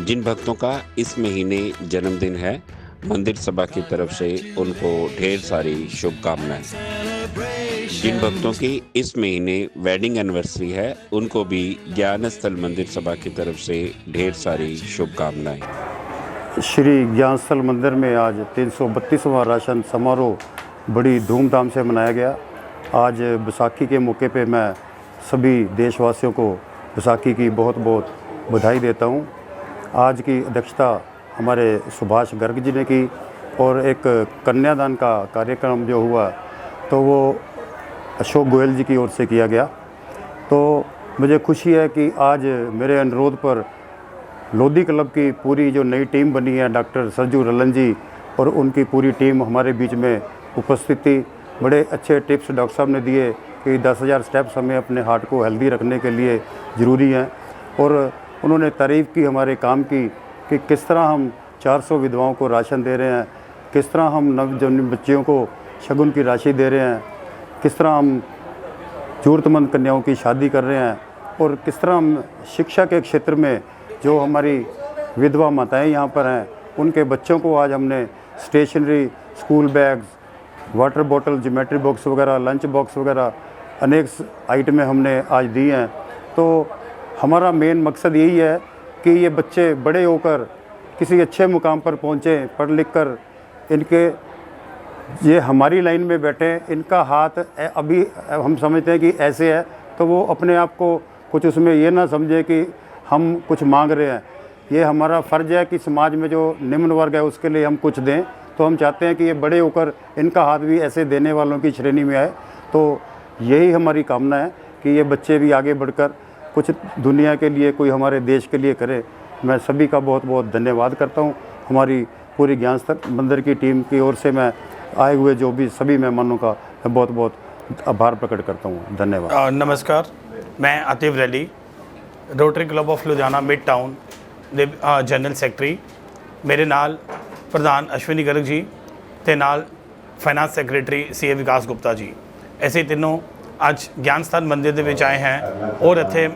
जिन भक्तों का इस महीने जन्मदिन है, मंदिर सभा की तरफ से उनको ढेर सारी शुभकामनाएं। जिन भक्तों की इस महीने वेडिंग एनिवर्सरी है, उनको भी ज्ञान स्थल मंदिर सभा की तरफ से ढेर सारी शुभकामनाएं। श्री ज्ञान स्थल मंदिर में आज 332वां राशन समारोह बड़ी धूमधाम से मनाया गया। आज बैसाखी के मौके पे मैं सभी देशवासियों को बैसाखी की बहुत बहुत बधाई देता हूँ। आज की अध्यक्षता हमारे सुभाष गर्ग जी ने की और एक कन्यादान का कार्यक्रम जो हुआ तो वो अशोक गोयल जी की ओर से किया गया। तो मुझे खुशी है कि आज मेरे अनुरोध पर लोधी क्लब की पूरी जो नई टीम बनी है, डॉक्टर सरजू रलन जी और उनकी पूरी टीम हमारे बीच में उपस्थित थी। बड़े अच्छे टिप्स डॉक्टर साहब ने दिए कि 10,000 स्टेप्स हमें अपने हार्ट को हेल्दी रखने के लिए ज़रूरी हैं। और उन्होंने तारीफ़ की हमारे काम की कि किस तरह हम 400 विधवाओं को राशन दे रहे हैं, किस तरह हम नवजन्म बच्चियों को शगुन की राशि दे रहे हैं, किस तरह हम ज़रूरतमंद कन्याओं की शादी कर रहे हैं और किस तरह हम शिक्षा के क्षेत्र में जो हमारी विधवा माताएं यहाँ पर हैं उनके बच्चों को आज हमने stationery, school bags, water bottle, geometry box वगैरह, लंच बॉक्स वगैरह अनेक आइटमें हमने आज दी हैं। तो हमारा मेन मकसद यही है कि ये बच्चे बड़े होकर किसी अच्छे मुकाम पर पहुँचें, पढ़ लिख कर इनके ये हमारी लाइन में बैठे, इनका हाथ अभी हम समझते हैं कि ऐसे है तो वो अपने आप को कुछ उसमें ये ना समझे कि हम कुछ मांग रहे हैं। ये हमारा फ़र्ज़ है कि समाज में जो निम्न वर्ग है उसके लिए हम कुछ दें। तो हम चाहते हैं कि ये बड़े होकर इनका हाथ भी ऐसे देने वालों की श्रेणी में आए। तो यही हमारी कामना है कि ये बच्चे भी आगे बढ़कर कुछ दुनिया के लिए, कोई हमारे देश के लिए करें। मैं सभी का बहुत बहुत धन्यवाद करता हूँ। हमारी पूरी ज्ञान स्थल मंदिर की टीम की ओर से मैं आए हुए जो भी सभी मेहमानों का मैं बहुत बहुत आभार प्रकट करता हूँ। धन्यवाद। नमस्कार, मैं Atif rally, rotary club of Ludhiana Mid town ਦੇ ਜਨਰਲ ਸੈਕਟਰੀ। ਮੇਰੇ ਨਾਲ ਪ੍ਰਧਾਨ ਅਸ਼ਵਨੀ ਗਰਗ ਜੀ ਤੇ ਨਾਲ ਫਾਈਨਾਂਸ ਸੈਕਟਰੀ ਸੀਏ ਵਿਕਾਸ ਗੁਪਤਾ ਜੀ, ਅਸੀਂ ਤਿੰਨੋਂ ਅੱਜ ਗਿਆਨ ਸਥਾਨ ਮੰਦਿਰ ਦੇ ਵਿੱਚ ਆਏ ਹਾਂ ਔਰ ਇੱਥੇ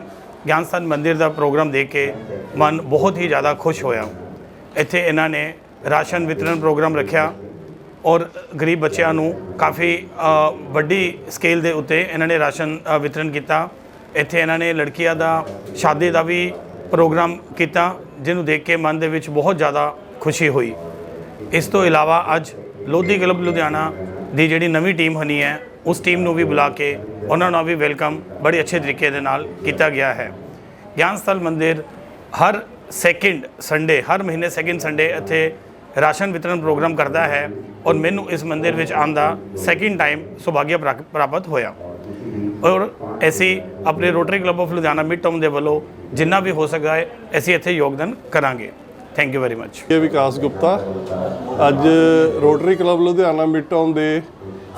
ਗਿਆਨ ਸਥਾਨ ਮੰਦਿਰ ਦਾ ਪ੍ਰੋਗਰਾਮ ਦੇਖ ਕੇ ਮਨ ਬਹੁਤ ਹੀ ਜ਼ਿਆਦਾ ਖੁਸ਼ ਹੋਇਆ। ਇੱਥੇ ਇਹਨਾਂ ਨੇ ਰਾਸ਼ਨ ਵਿਤਰਨ ਪ੍ਰੋਗਰਾਮ ਰੱਖਿਆ ਔਰ ਗਰੀਬ ਬੱਚਿਆਂ ਨੂੰ ਕਾਫੀ ਵੱਡੀ ਸਕੇਲ ਦੇ ਉੱਤੇ ਇਹਨਾਂ ਨੇ ਰਾਸ਼ਨ ਵਿਤਰਨ ਕੀਤਾ। ਇੱਥੇ ਇਹਨਾਂ ਨੇ ਲੜਕੀਆਂ ਦਾ ਸ਼ਾਦੀ ਦਾ ਵੀ प्रोग्राम किया, जिन्होंने देख के मन के बहुत ज़्यादा खुशी हुई। इस तो इलावा अज लोधी क्लब लुधियाना की जी नवी टीम बनी है, उस टीम को भी बुला के उन्होंने भी वेलकम बड़े अच्छे तरीके दे नाल किया गया है। ज्ञान स्थल मंदिर हर सैकेंड संडे, हर महीने सैकेंड संडे इत्थे राशन वितरण प्रोग्राम करता है और मैनू इस मंदिर में आने का सैकेंड टाइम सौभाग्य प्राप्त होया। और ऐसी अपने rotary club of Ludhiana Mid Town के वालों जिन्ना भी हो सकता है ऐसी इत्थे योगदान करांगे। Thank you very much. Vikas Gupta अज Rotary Club Ludhiana Mid Town के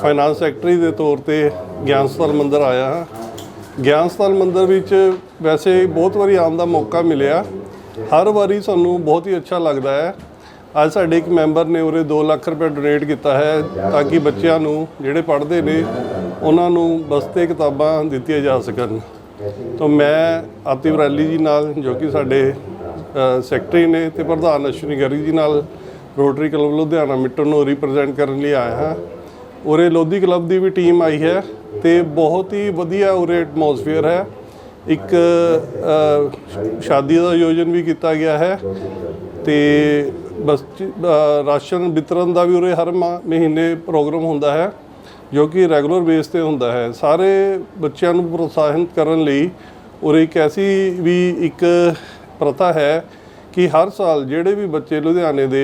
फाइनांस सैकटरी के तौर पर ज्ञान स्थल मंदिर आया हाँ। ज्ञान स्थल मंदिर विच वैसे बहुत बारी आने का मौका मिलिया, हर बारी सानू बहुत ही अच्छा लगता है। अज साडे एक मैंबर ने उरे 2 लाख रुपये डोनेट किया है ताकि बच्चों जिहड़े पढ़ते ने उन्होंने बस्ते किताबां दित्तियां जा सकन। तो मैं आतिफ रैली जी नाल जो कि साडे सैकटरी ने ते प्रधान अश्विनी गर्ग जी नाल rotary Club Ludhiana Mid town नूं रिप्रजेंट करने लिए आया हाँ। उरे लोधी क्लब की भी टीम आई है तो बहुत ही वधिया उरे एटमोसफेयर है। एक शादी का आयोजन भी किया गया है तो बस राशन वितरण का भी उरे हर महीने प्रोग्राम होंदा है जो कि रैगूलर बेस पे होंदा है। सारे बच्चों को प्रोत्साहित करने लई और एक ऐसी भी एक प्रथा है कि हर साल जिहड़े भी बच्चे लुधियाने दे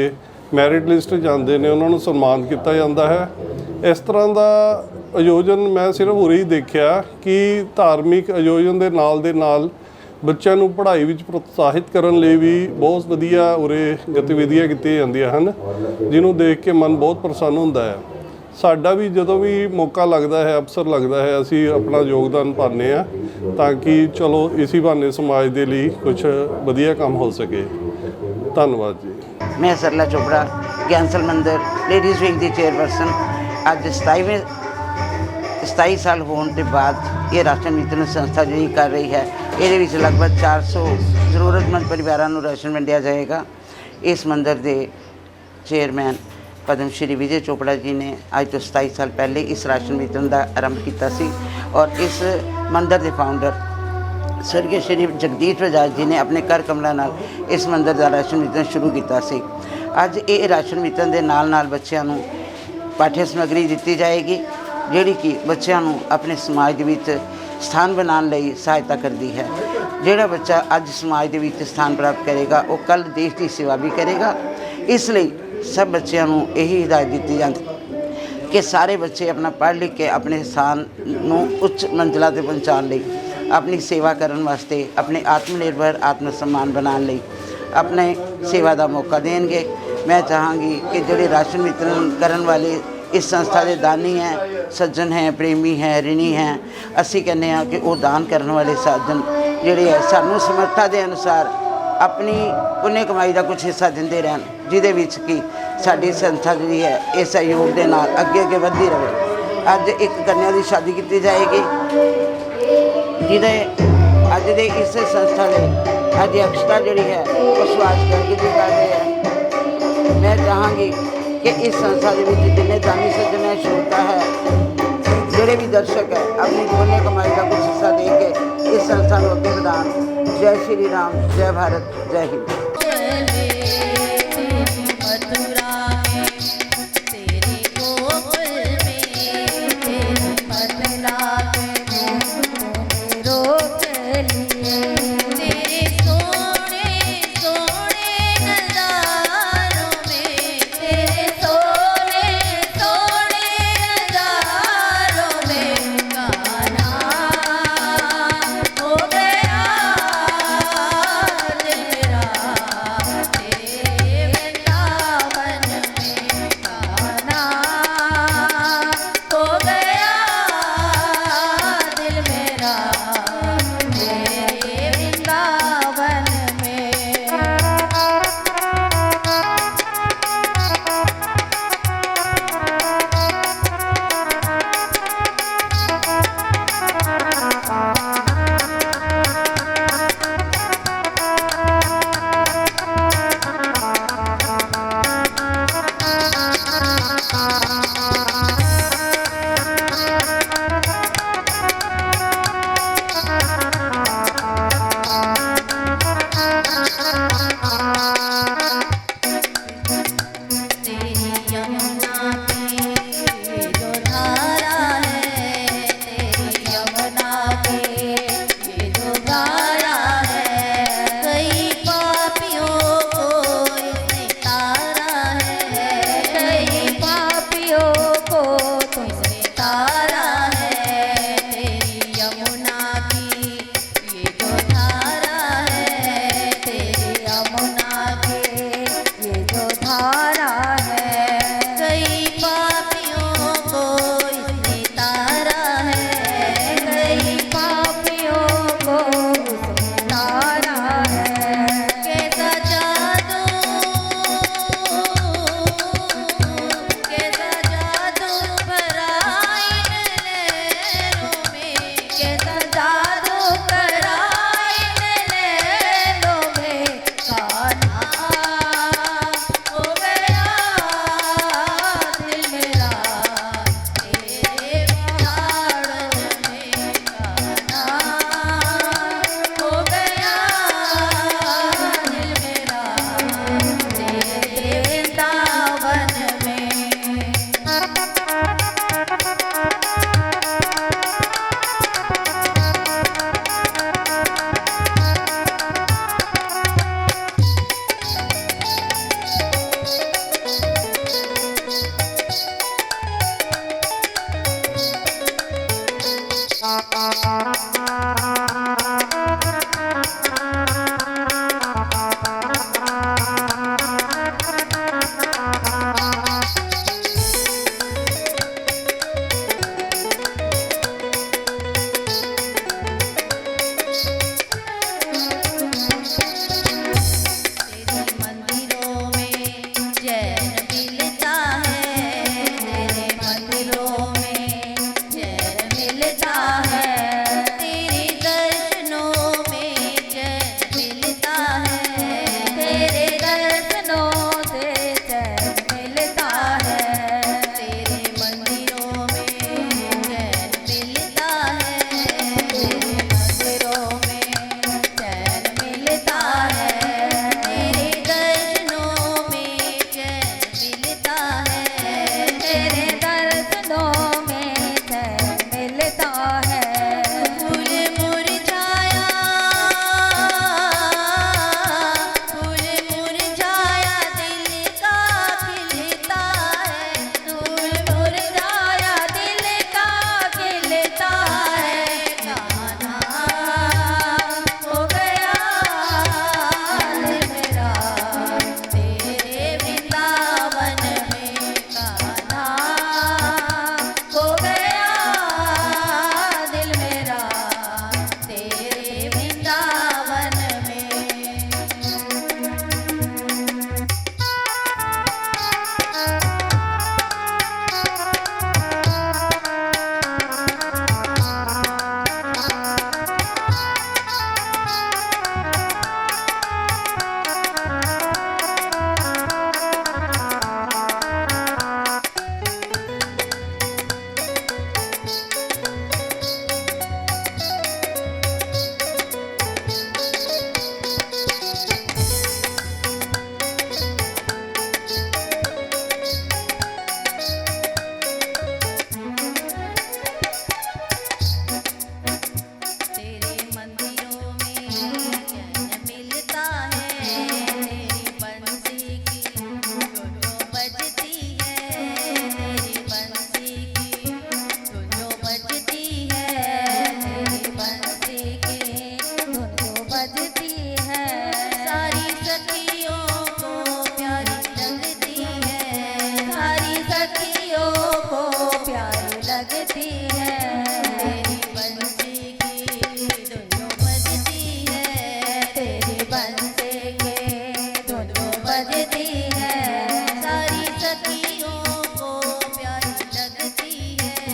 मैरिट लिस्ट जाते हैं उन्होंने सम्मान किया जाता है। इस तरह का आयोजन मैं सिर्फ उरे ही देखा कि धार्मिक आयोजन के नाल बच्चों को पढ़ाई में प्रोत्साहित करने लिए भी बहुत वधिया उरे गतिविधियां की जांदियां हन, जिन्होंने देख के मन बहुत प्रसन्न होता है। साडा भी जदों भी मौका लगता है, अवसर लगता है, असी अपना योगदान पाने हैं ताकि चलो इसी बहाने समाज के लिए कुछ वधिया काम हो सके। धन्यवाद जी। मैं सरला चोपड़ा, ज्ञान स्थल मंदिर लेडीज़ विंग की चेयरपर्सन। अज 27 साल होने के बाद ये राशन वितरण संस्था जो कर रही है, ਇਹਦੇ ਵਿੱਚ ਲਗਭਗ 400 ਜ਼ਰੂਰਤਮੰਦ ਪਰਿਵਾਰਾਂ ਨੂੰ ਰਾਸ਼ਨ ਵੰਡਿਆ ਜਾਏਗਾ। ਇਸ ਮੰਦਿਰ ਦੇ ਚੇਅਰਮੈਨ ਪਦਮ ਸ਼੍ਰੀ ਵਿਜੇ ਚੋਪੜਾ ਜੀ ਨੇ ਅੱਜ ਤੋਂ 27 ਸਾਲ ਪਹਿਲੇ ਇਸ ਰਾਸ਼ਨ ਵਿਤਰਨ ਦਾ ਆਰੰਭ ਕੀਤਾ ਸੀ ਔਰ ਇਸ ਮੰਦਿਰ ਦੇ ਫਾਊਂਡਰ स्वर्गीय श्री जगदीश बजाज जी ने अपने कर कमलों नाल इस मंदिर का राशन वितरण शुरू किया सी। अज ये राशन वितरण के नाल बच्चों को पाठ्य समग्री दी जाएगी जिहड़ी कि बच्चों को अपने समाज के विच स्थान बनाने लई सहायता करती है। जिहड़ा बच्चा अज समाज के विच स्थान प्राप्त करेगा वो कल देश की सेवा भी करेगा। इसलिए सब बच्चों को यही हिदायत दी जाती कि सारे बच्चे अपना पढ़ लिख के अपने स्थान को उच्च मंजिलों तक पहुँचाने लई अपनी सेवा करने वास्ते अपने आत्मनिर्भर आत्म सम्मान बनाने लई अपने सेवा का मौका देंगे। मैं चाहांगी कि जोड़े राशन वितरण करने वाले इस संस्था के दानी हैं, सज्जन हैं, प्रेमी हैं, ऋणी हैं, असी कहने हैं कि वो दान करने वाले सज्जन जोड़े है सानू समर्था के अनुसार अपनी पुण्य कमाई का कुछ हिस्सा देंदे रहन, जिहदे विच कि साडी संस्था जी है इस सहयोग के नाल अगे अगे वधदी रहे। अज एक कन्या की शादी की जाएगी जिहदे अज दे इस संस्था के अध्यक्षता जी है वो सुभाष गर्ग जी कर रहे हैं। मैं चाहांगी कि इस संस्था के जिन्हें दानी सज्जन है, श्रोता है, जोड़े भी दर्शक है, अपनी पुण्य कमाई का कुछ हिस्सा दे के इस संस्था को अगे बढ़ान। जय श्री राम, जय भारत, जय हिंद।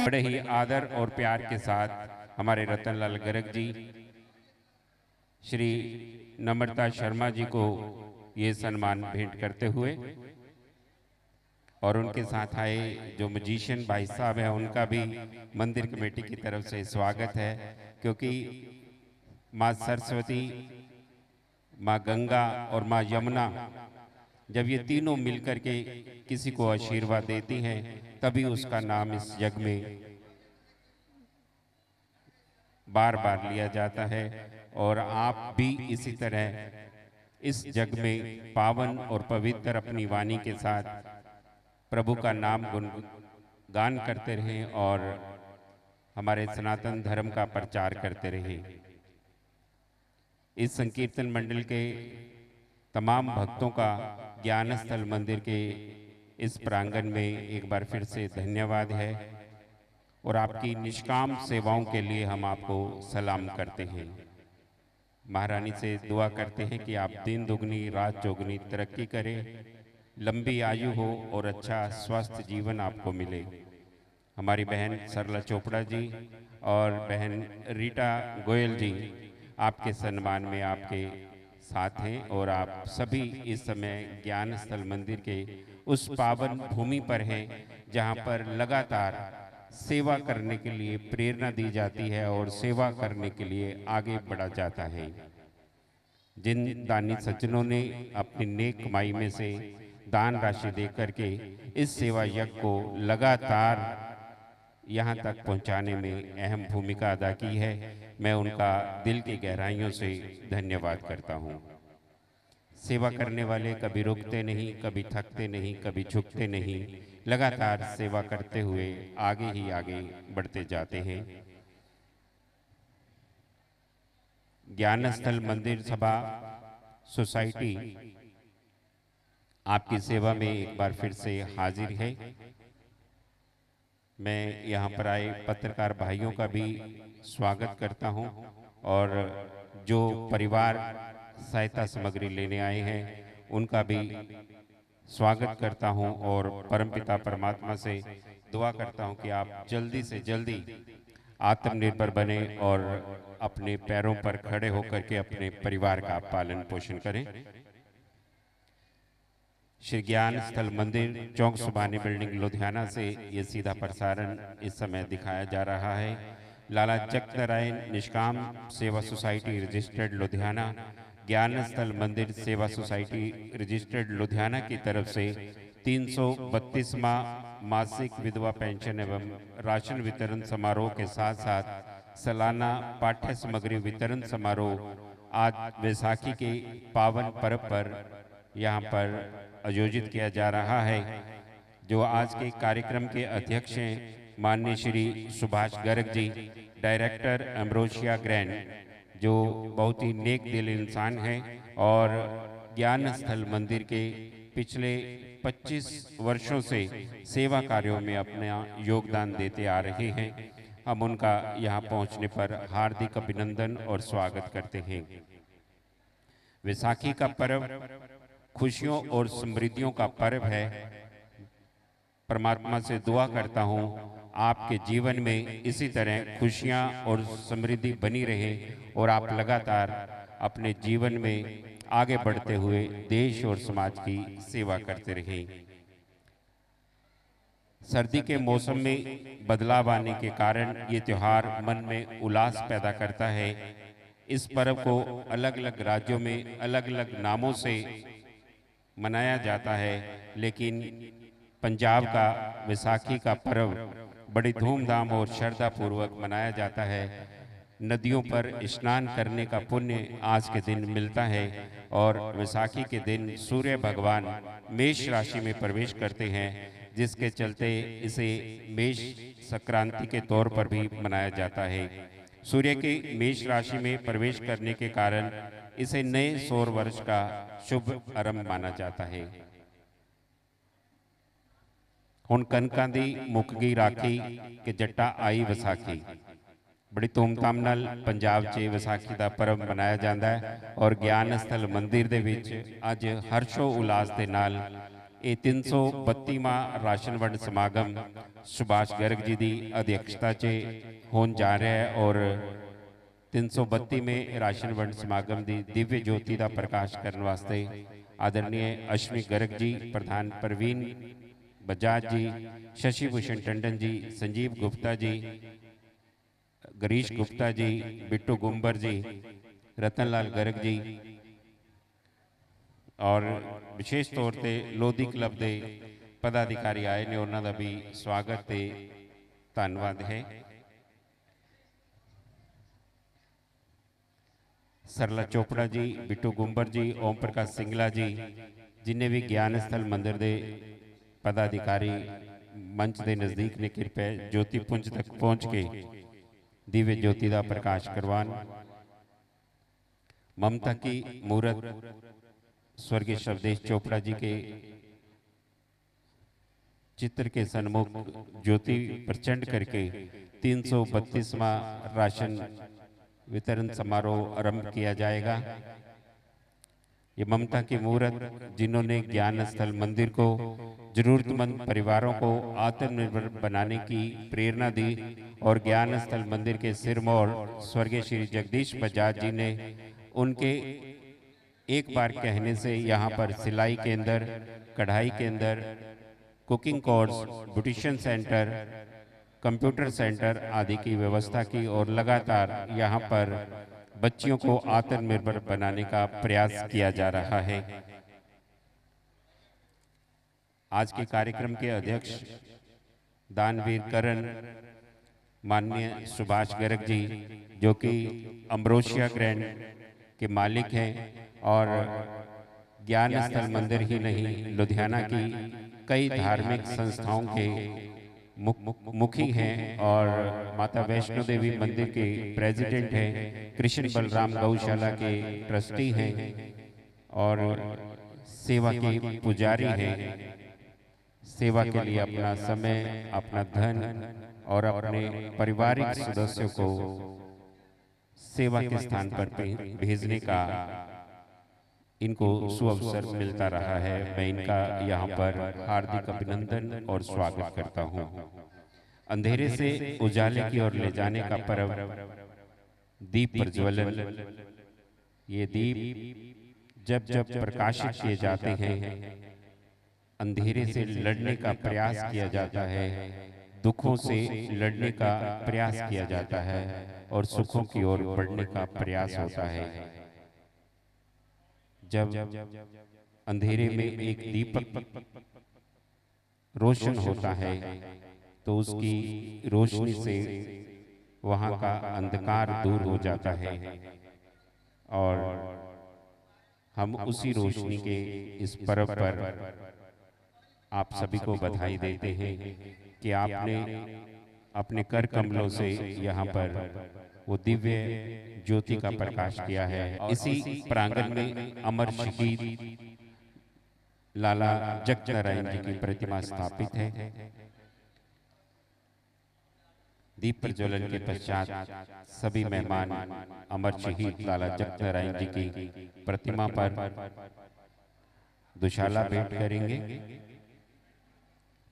बड़े ही आदर और प्यार के साथ हमारे रतनलाल गर्ग जी, श्री नम्रता शर्मा जी को ये सम्मान भेंट करते हुए, और उनके साथ आए जो म्यूजिशियन भाई साहब हैं उनका भी मंदिर कमेटी की तरफ से स्वागत है, क्योंकि माँ सरस्वती, माँ गंगा और माँ यमुना जब ये तीनों मिलकर के किसी को आशीर्वाद देती हैं तभी उसका नाम इस जग में बार बार लिया जाता है। और आप भी इसी तरह इस जग में पावन और पवित्र अपनी वाणी के साथ प्रभु का नाम गुणगान करते रहें और हमारे सनातन धर्म का प्रचार करते रहें। इस संकीर्तन मंडल के तमाम भक्तों का ज्ञान स्थल मंदिर के इस प्रांगण में एक बार फिर से धन्यवाद है, और आपकी निष्काम सेवाओं के लिए हम आपको सलाम करते हैं। महारानी से दुआ करते हैं कि आप दिन दुगनी रात चौगुनी तरक्की करें, लंबी आयु हो और अच्छा स्वस्थ जीवन आपको मिले। हमारी बहन सरला चोपड़ा जी और बहन रीटा गोयल जी आपके सम्मान में आपके साथ हैं, और आप सभी इस समय ज्ञान स्थल मंदिर के उस पावन भूमि पर हैं जहां पर लगातार सेवा करने के लिए प्रेरणा दी जाती है और सेवा करने के लिए आगे बढ़ा जाता है। जिन दानी सज्जनों ने अपनी नेक कमाई में से दान राशि दे करके इस सेवा यज्ञ को लगातार यहाँ तक पहुँचाने में अहम भूमिका अदा की है, मैं उनका दिल की गहराइयों से धन्यवाद करता हूँ। सेवा करने वाले कभी रुकते नहीं, कभी थकते नहीं, कभी झुकते नहीं, लगातार सेवा करते हुए आगे ही आगे बढ़ते जाते हैं। ज्ञान स्थल मंदिर सभा सोसाइटी आपकी सेवा में एक बार फिर से हाजिर है। मैं यहाँ पर आए पत्रकार भाइयों का भी स्वागत करता हूँ, और जो परिवार सहायता सामग्री लेने आए हैं उनका भी स्वागत करता हूँ, और परमपिता परमात्मा से दुआ करता हूँ कि आप जल्दी से जल्दी आत्मनिर्भर बने और अपने पैरों पर खड़े होकर के अपने परिवार का पालन पोषण करें। श्री ज्ञान स्थल मंदिर चौक सुबानी बिल्डिंग लुधियाना से ये सीधा प्रसारण इस समय दिखाया जा रहा है। लाला चक्ररायन निष्काम सेवा सोसाइटी रजिस्टर्ड लुधियाना, ज्ञान स्थल मंदिर सेवा सोसाइटी रजिस्टर्ड लुधियाना की तरफ से 332वां मासिक विधवा पेंशन एवं राशन वितरण समारोह के साथ साथ सालाना पाठ्य सामग्री वितरण समारोह आज वैसाखी के पावन पर्व पर यहाँ पर आयोजित किया जा रहा है। जो आज के कार्यक्रम के अध्यक्ष हैं माननीय Shri Subhash Garg ji, director ambrosia grand, जो बहुत ही नेक दिल इंसान हैं और ज्ञान स्थल मंदिर के पिछले 25 वर्षों से सेवा कार्यों में अपना योगदान देते आ रहे हैं। हम उनका यहाँ पहुँचने पर हार्दिक अभिनंदन और स्वागत करते हैं। वैसाखी का पर्व खुशियों और समृद्धियों का पर्व है। परमात्मा से दुआ करता हूँ आपके जीवन में इसी तरह खुशियाँ और समृद्धि बनी रहे और आप लगातार अपने जीवन में आगे बढ़ते हुए देश और समाज की सेवा करते रहें। सर्दी के मौसम में बदलाव आने के कारण ये त्योहार मन में उल्लास पैदा करता है। इस पर्व को अलग अलग राज्यों में अलग अलग नामों से मनाया जाता है, लेकिन पंजाब का वैसाखी का पर्व बड़ी धूमधाम और श्रद्धा पूर्वक मनाया जाता है। नदियों पर स्नान करने का पुण्य आज के दिन मिलता है और वैसाखी के दिन सूर्य भगवान मेष राशि में प्रवेश करते हैं, जिसके चलते इसे मेष संक्रांति के तौर पर भी मनाया जाता है। सूर्य के मेष राशि में प्रवेश करने के कारण इसे नए सौर वर्ष का शुभ आरंभ माना जाता है। हुण कनकां दी मुक गई राखी के जट्टा आई वैसाखी। बड़ी धूमधाम नाल पंजाब 'ਚ वैसाखी का पर्व मनाया जाता है और ज्ञान स्थल मंदिर दे विच अज हर्षो उल्लास दे नाल ਇਹ 332ਵਾਂ ਰਾਸ਼ਨ ਵੰਡ ਸਮਾਗਮ ਸੁਭਾਸ਼ ਗਰਗ ਜੀ ਦੀ ਅਧਿਕਸ਼ਤਾ 'ਚ ਹੋਣ ਜਾ ਰਿਹਾ ਹੈ ਔਰ 332वें राशन वंड समागम की दिव्य ज्योति का प्रकाश करने वास्ते आदरणीय अश्विनी गर्ग जी, प्रधान प्रवीण बजाज जी, शशि भूषण टंडन जी, संजीव गुप्ता जी, गिरीश गुप्ता जी, बिट्टू गुंबर जी, रतन लाल गर्ग जी और विशेष तौर पर लोधी क्लब के पदाधिकारी आए ने, उन्हों का भी स्वागत ते धन्यवाद है। सरला चोपड़ा जी, बिट्टू गुंबर जी, ओम प्रकाश सिंगला जी, जिन्हें भी ज्ञान स्थल मंदिर के पदाधिकारी मंच के नज़दीक ने कृपया ज्योति पुंज तक पहुँच के दिव्य ज्योति का प्रकाश करवान। ममता की मूर्त स्वर्गीय शवदेश चोपड़ा जी के चित्र के सन्मुख ज्योति प्रचंड करके 332वां राशन वितरण समारोह आरंभ किया जाएगा। ये ममता की मूर्त जिन्होंने ज्ञान स्थल मंदिर को जरूरतमंद परिवारों को आत्मनिर्भर बनाने की प्रेरणा दी और ज्ञान स्थल मंदिर के सिरमौर स्वर्गीय श्री जगदीश बजाज जी ने उनके एक बार कहने से यहाँ पर सिलाई केंद्र, कढ़ाई केंद्र, cooking course, beautician centre, computer centre आदि की व्यवस्था की और लगातार यहाँ पर बच्चियों को आत्मनिर्भर बनाने का प्रयास किया जा रहा है। आज के कार्यक्रम के अध्यक्ष दानवीर करण माननीय सुभाष गर्ग जी, जो कि अम्ब्रोशिया ग्रैंड के मालिक हैं और ज्ञान स्थल मंदिर ही नहीं लुधियाना की कई धार्मिक संस्थाओं के मुखी हैं और माता वैष्णो देवी मंदिर के प्रेसिडेंट हैं, कृष्ण बलराम गौशाला के ट्रस्टी हैं और सेवा के पुजारी हैं। सेवा के लिए अपना समय, अपना धन और अपने पारिवारिक सदस्यों को सेवा के स्थान पर भेजने का इनको सुअवसर मिलता रहा है। मैं इनका यहाँ पर हार्दिक अभिनंदन और स्वागत करता हूँ। अंधेरे से उजाले की ओर ले जाने का पर्व दीप प्रज्वलन, ये दीप जब जब प्रकाशित किए जाते हैं, अंधेरे से लड़ने का प्रयास किया जाता है, दुखों से लड़ने का प्रयास किया जाता है और सुखों की ओर बढ़ने का प्रयास होता है। जब अंधेरे में एक दीपक रोशन होता है तो उसकी रोशनी से वहाँ का अंधकार दूर हो जाता है और हम उसी रोशनी के इस पर्व पर आप सभी को बधाई देते हैं कि आपने अपने कर कमलों से यहाँ पर वो दिव्य ज्योति का प्रकाश किया है। इसी प्रांगण में अमर शहीद लाला जगत नारायण जी की प्रतिमा स्थापित है। दीप प्रज्वलन के पश्चात सभी मेहमान अमर शहीद लाला जगत नारायण जी की प्रतिमा पर दुशाला भेंट करेंगे।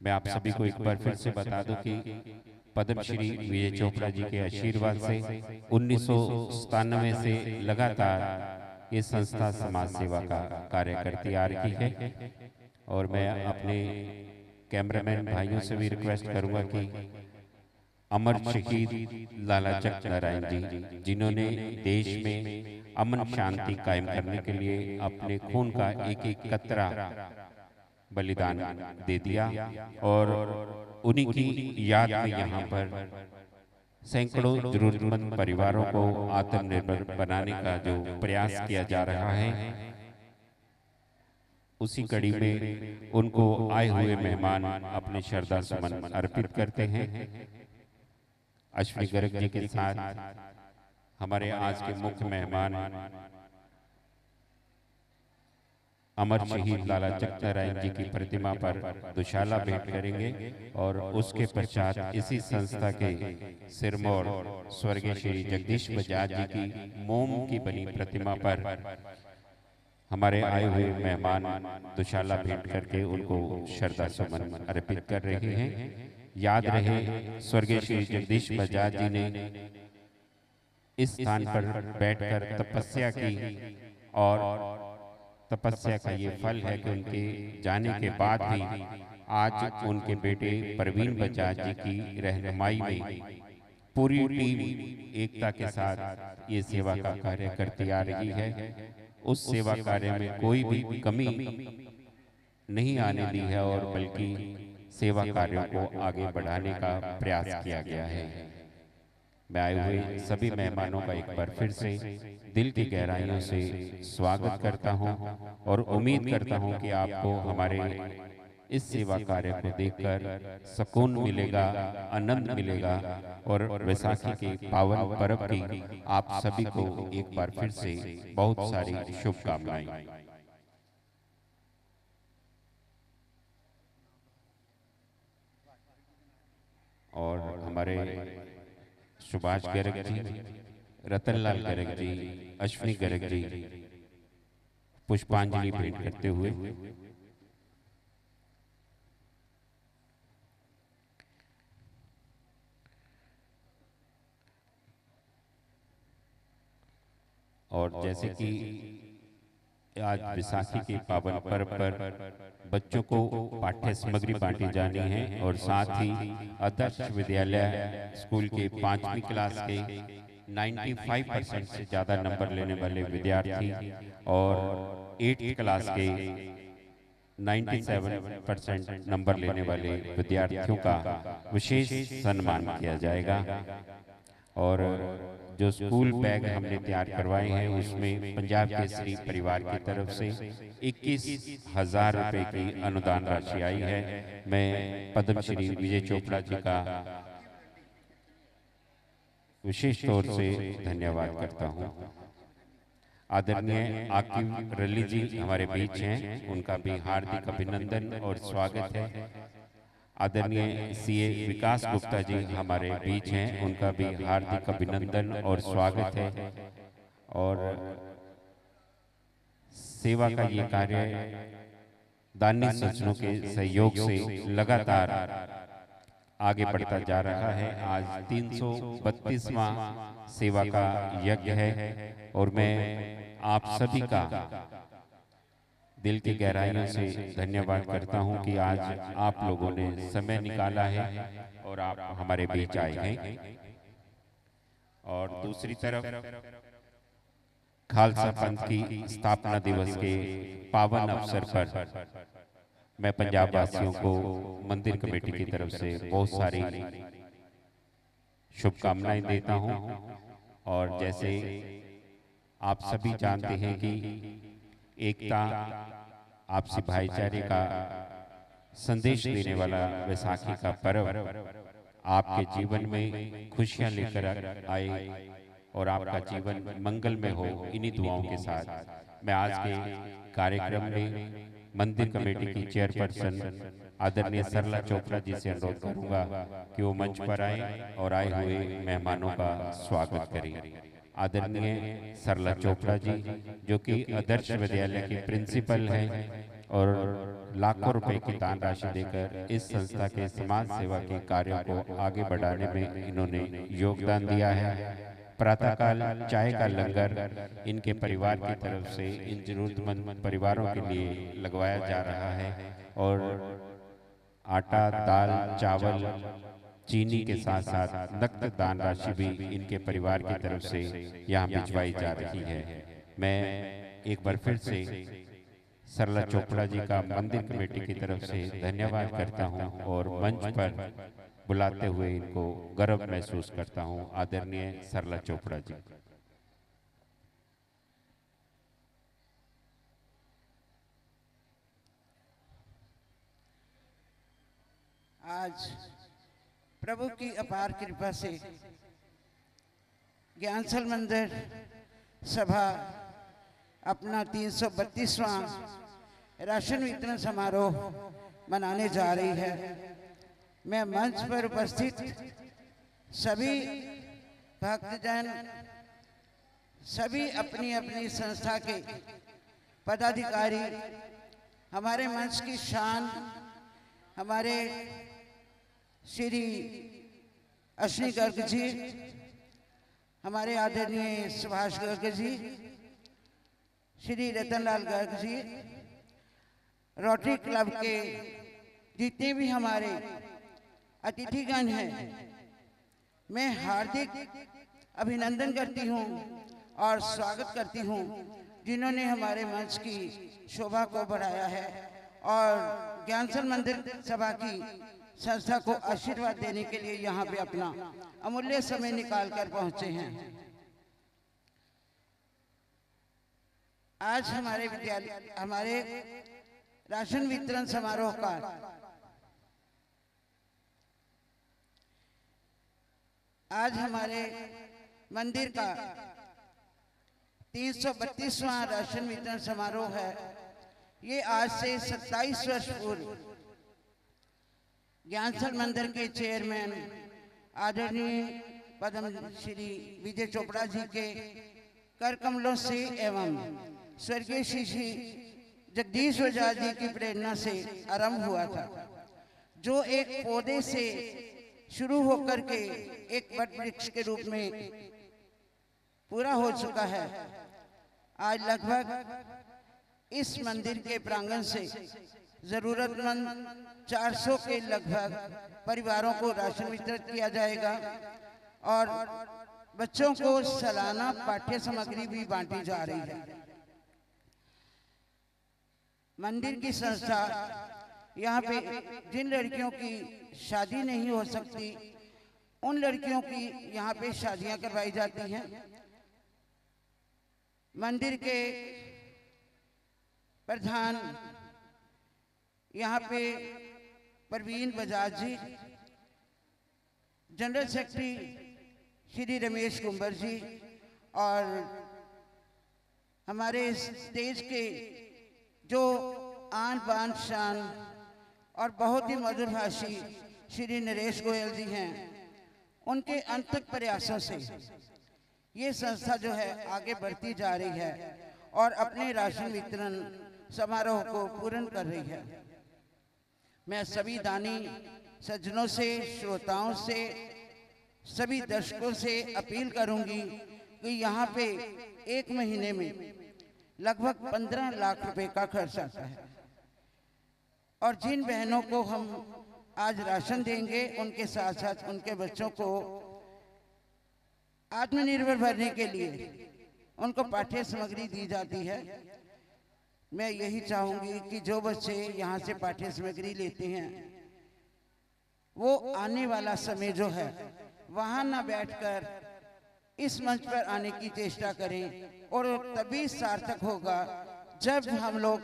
मैं आप सभी को एक बार फिर से बता दूं कि पद्मश्री विजय चोपड़ा जी के आशीर्वाद से 1997 से लगातार ये संस्था समाज सेवा का कार्य करती आ रही है और मैं अपने कैमरामैन भाइयों से भी रिक्वेस्ट करूंगा कि अमर शहीद लाला जगत नारायण जी, जिन्होंने देश में अमन शांति कायम करने के लिए अपने खून का एक एक कतरा बलिदान दे दिया और उन्हीं की याद में यहाँ पर सैकड़ों जरूरतमंद परिवारों को आत्मनिर्भर बनाने का जो प्रयास किया जा रहा है, उसी कड़ी में उनको आए हुए मेहमान अपने श्रद्धा सुमन अर्पित करते हैं। अश्विनी गर्ग जी के साथ हमारे आज के मुख्य मेहमान अमर शहीद लाला जगत नारायण जी की प्रतिमा पर दुशाला भेंट करेंगे और उसके पश्चात इसी संस्था के सिरमौर स्वर्गीय श्री जगदीश बजाज जी की मोम की बनी प्रतिमा पर हमारे आए हुए मेहमान दुशाला भेंट करके उनको श्रद्धा सुमन अर्पित कर रहे हैं। याद रहे स्वर्गीय श्री जगदीश बजाज जी ने इस स्थान पर बैठकर तपस्या की और तपस्या का ये फल है कि उनके जाने के बाद भी आज उनके बेटे प्रवीण बजाज जी की रहनुमाई में पूरी टीम एकता के साथ ये सेवा का कार्य करती आ रही है। उस सेवा कार्य में कोई भी कमी नहीं आने दी है और बल्कि सेवा कार्यों को आगे बढ़ाने का प्रयास किया गया है। मैं आए हुए सभी मेहमानों का एक बार फिर से दिल की गहराइयों से स्वागत करता हूं और उम्मीद करता हूं कि आपको हमारे इस सेवा कार्य को देखकर सुकून मिलेगा, आनंद मिलेगा और वैसाखी के पावन पर्व की आप सभी को एक बार फिर से बहुत सारी शुभकामनाएं। और हमारे सुभाष गर्ग जी, रतनलाल गर्ग जी, अश्विनी गर्ग जी पुष्पांजलि भेंट करते हुए और जैसे कि आज विसाखी के पावन पर्व पर बच्चों को पाठ्य सामग्री बांटी जानी है और साथ ही आदर्श विद्यालय स्कूल के 5वीं क्लास के 95% से ज़्यादा नंबर लेने वाले विद्यार्थी और 8th क्लास के 97% नंबर लेने वाले विद्यार्थियों का विशेष सम्मान किया जाएगा। और जो स्कूल बैग हमने तैयार करवाए हैं उसमें पंजाब केसरी परिवार की तरफ से 21,000 रुपए की अनुदान राशि आई है। मैं पद्मश्री विजय चोपड़ा जी का विशेष तौर से धन्यवाद करता हूं। आदरणीय आकिब रली जी हमारे बीच हैं, उनका भी हार्दिक अभिनंदन और स्वागत है। आदरणीय सीए विकास गुप्ता जी हमारे बीच हैं, उनका भी हार्दिक अभिनंदन और स्वागत है। और सेवा का ये कार्य दानी सज्जनों के सहयोग से लगातार आगे बढ़ता जा रहा है। आज 332वां सेवा का यज्ञ है और मैं आप सभी का दिल की गहराइयों से धन्यवाद करता हूं कि आज आप लोगों ने समय निकाला है और आप हमारे बीच आए हैं। और दूसरी तरफ खालसा पंथ की स्थापना दिवस के पावन अवसर पर मैं पंजाब वासियों को मंदिर कमेटी की तरफ से बहुत सारी शुभकामनाएं देता हूं। और जैसे आप सभी जानते हैं कि एकता आपसी भाईचारे का संदेश देने वाला वैसाखी का पर्व आपके जीवन में खुशियां लेकर आए और आपका जीवन मंगलमय हो, इन्हीं दुआओं के साथ मैं आज के कार्यक्रम में मंदिर कमेटी की चेयरपर्सन आदरणीय सरला चोपड़ा जी से अनुरोध करूंगा कि वो मंच पर आए और आए हुए मेहमानों का स्वागत करें। आदरणीय सरला चोपड़ा जी जो कि आदर्श विद्यालय के प्रिंसिपल हैं और लाखों रुपए की दान राशि देकर इस संस्था के समाज सेवा के कार्यों को आगे बढ़ाने में इन्होंने योगदान दिया है। प्रातःकाल चाय का लंगर इनके परिवार की तरफ से इन जरूरतमंद परिवारों के लिए लगवाया जा रहा है और आटा, दाल, चावल, चीनी के साथ साथ नकद दान राशि भी इनके परिवार की तरफ से यहाँ भिजवाई जा रही है। मैं एक बार फिर से सरला चोपड़ा जी का मंदिर कमेटी की तरफ से धन्यवाद करता हूँ और मंच पर बुलाते हुए इनको गर्व महसूस करता हूँ। आदरणीय सरला चोपड़ा जी। आज प्रभु की अपार कृपा से ज्ञानसल मंदिर सभा अपना 332वां राशन वितरण समारोह मनाने जा रही है। मैं मंच पर उपस्थित सभी भक्तजन, सभी अपनी अपनी संस्था के पदाधिकारी, हमारे मंच की शान हमारे श्री अश्विनी गर्ग जी, हमारे आदरणीय सुभाष गर्ग जी, श्री रतनलाल गर्ग जी, रोटरी क्लब के जितने भी हमारे अतिथिगण हैं, मैं हार्दिक अभिनंदन करती हूं और स्वागत करती हूं, जिन्होंने हमारे मंच की शोभा को बढ़ाया है और ज्ञानसल मंदिर सभा की संस्था को आशीर्वाद देने के लिए यहाँ पे अपना अमूल्य समय निकाल कर पहुंचे हैं। आज हमारे विद्यालय, हमारे राशन वितरण समारोह का आज हमारे मंदिर का 332वां राशन वितरण समारोह है। ये आज से 27 वर्ष पूर्व ज्ञानसल मंदिर के चेयरमैन आदरणीय पद्म श्री विजय चोपड़ा जी के कर कमलों से एवं स्वर्गीय श्री जगदीश ओझा जी की प्रेरणा से आरंभ हुआ था, जो एक पौधे से शुरू होकर के एक वट वृक्ष के रूप में पूरा हो चुका है। आज लगभग इस मंदिर के प्रांगण से जरूरतमंद 400 के लगभग परिवारों को राशन वितरित किया जाएगा और बच्चों को सालाना पाठ्य सामग्री भी बांटी जा रही है। मंदिर की संस्था यहाँ पे जिन लड़कियों की शादी नहीं हो सकती, उन लड़कियों की यहाँ पे शादियां करवाई जाती हैं। मंदिर के प्रधान यहाँ पे परवीन बजाज जी, general secretary Shri Ramesh comber जी और हमारे स्टेज के जो आन बान शान और बहुत ही मधुरभाषी श्री नरेश गोयल जी हैं, उनके अनथक प्रयासों से ये संस्था जो है आगे बढ़ती जा रही है और अपने राशन वितरण समारोह को पूर्ण कर रही है। मैं सभी दानी सज्जनों से, श्रोताओं से, सभी दर्शकों से अपील करूंगी कि यहाँ पे एक महीने में लगभग 15 लाख रुपए का खर्च आता है और जिन बहनों को हम आज राशन देंगे, उनके साथ साथ उनके बच्चों को आत्मनिर्भर बनने के लिए उनको पाठ्य सामग्री दी जाती है। मैं यही चाहूंगी कि जो बच्चे यहाँ से पाठ्य सामग्री लेते हैं, वो आने वाला समय जो है वहाँ ना बैठकर इस मंच पर आने की चेष्टा करें और तभी सार्थक होगा जब हम लोग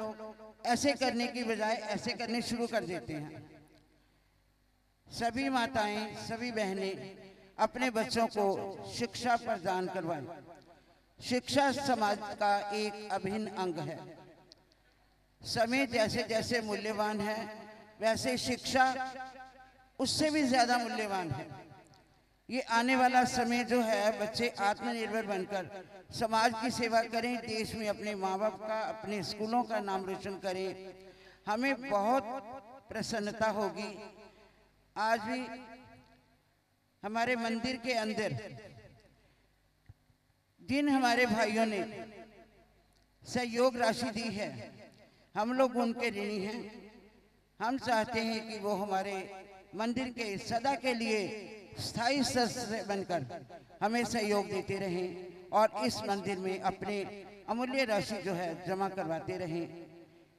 ऐसे करने की बजाय ऐसे करने शुरू कर देते हैं। सभी माताएं, सभी बहनें अपने बच्चों को शिक्षा प्रदान करवाएं। शिक्षा समाज का एक अभिन्न अंग है। समय जैसे जैसे मूल्यवान है, वैसे शिक्षा उससे भी ज्यादा मूल्यवान है। ये आने वाला समय जो है, बच्चे आत्मनिर्भर बनकर समाज की सेवा करें, देश में अपने माँ बाप का, अपने स्कूलों का नाम रोशन करें, हमें बहुत प्रसन्नता होगी। आज भी हमारे मंदिर के अंदर जिन हमारे भाइयों ने सहयोग राशि दी है, हम लोग उनके ऋणी हैं। हम चाहते हैं कि वो हमारे मंदिर के सदा के लिए स्थायी सदस्य बनकर हमें सहयोग देते रहें और इस मंदिर में अपने अमूल्य राशि जो है जमा करवाते रहें।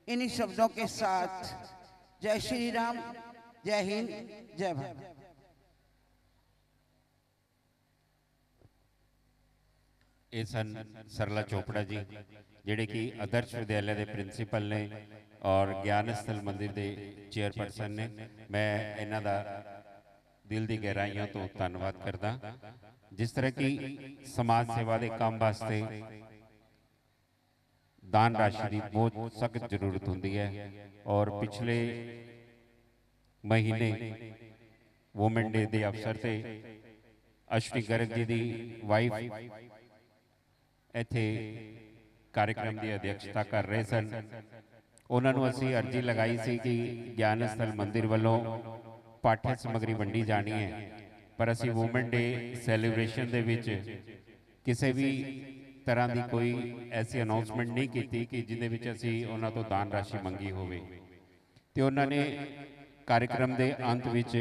इन्हीं शब्दों के साथ जय श्री राम, जय हिंद, जय भारत। ਇਹ ਸਨ ਸਰਲਾ ਚੋਪੜਾ ਜੀ, ਜਿਹੜੇ ਕਿ ਆਦਰਸ਼ ਵਿਦਿਆਲਿਆ ਦੇ ਪ੍ਰਿੰਸੀਪਲ ਨੇ ਔਰ ਗਿਆਨ ਸਥਲ ਮੰਦਿਰ ਦੇ ਚੇਅਰਪਰਸਨ ਨੇ। ਮੈਂ ਇਹਨਾਂ ਦਾ ਦਿਲ ਦੀ ਗਹਿਰਾਈਆਂ ਤੋਂ ਧੰਨਵਾਦ ਕਰਦਾ। ਜਿਸ ਤਰ੍ਹਾਂ ਕਿ ਸਮਾਜ ਸੇਵਾ ਦੇ ਕੰਮ ਵਾਸਤੇ ਦਾਨ ਰਾਸ਼ੀ ਦੀ ਬਹੁਤ ਸਖਤ ਜ਼ਰੂਰਤ ਹੁੰਦੀ ਹੈ ਔਰ ਪਿਛਲੇ ਮਹੀਨੇ ਵੂਮਨ ਡੇ ਦੇ ਅਵਸਰ ਤੇ ਅਸ਼ਵਨੀ ਗਰਗ ਜੀ ਦੀ ਵਾਈਫ ਇੱਥੇ कार्यक्रम की अध्यक्षता कर रहे सन। उन्होंने असी अर्जी लगाई सी कि ज्ञान स्थल मंदिर वालों पाठ्य समग्री वंडी जानी है, पर असी वूमेन डे सैलीब्रेशन दे विच किसी भी तरह की कोई ऐसी अनाउंसमेंट नहीं की कि जिहदे विच असी उन्हां तों दान राशि मंगी होवे। ते उन्होंने कार्यक्रम के अंत विच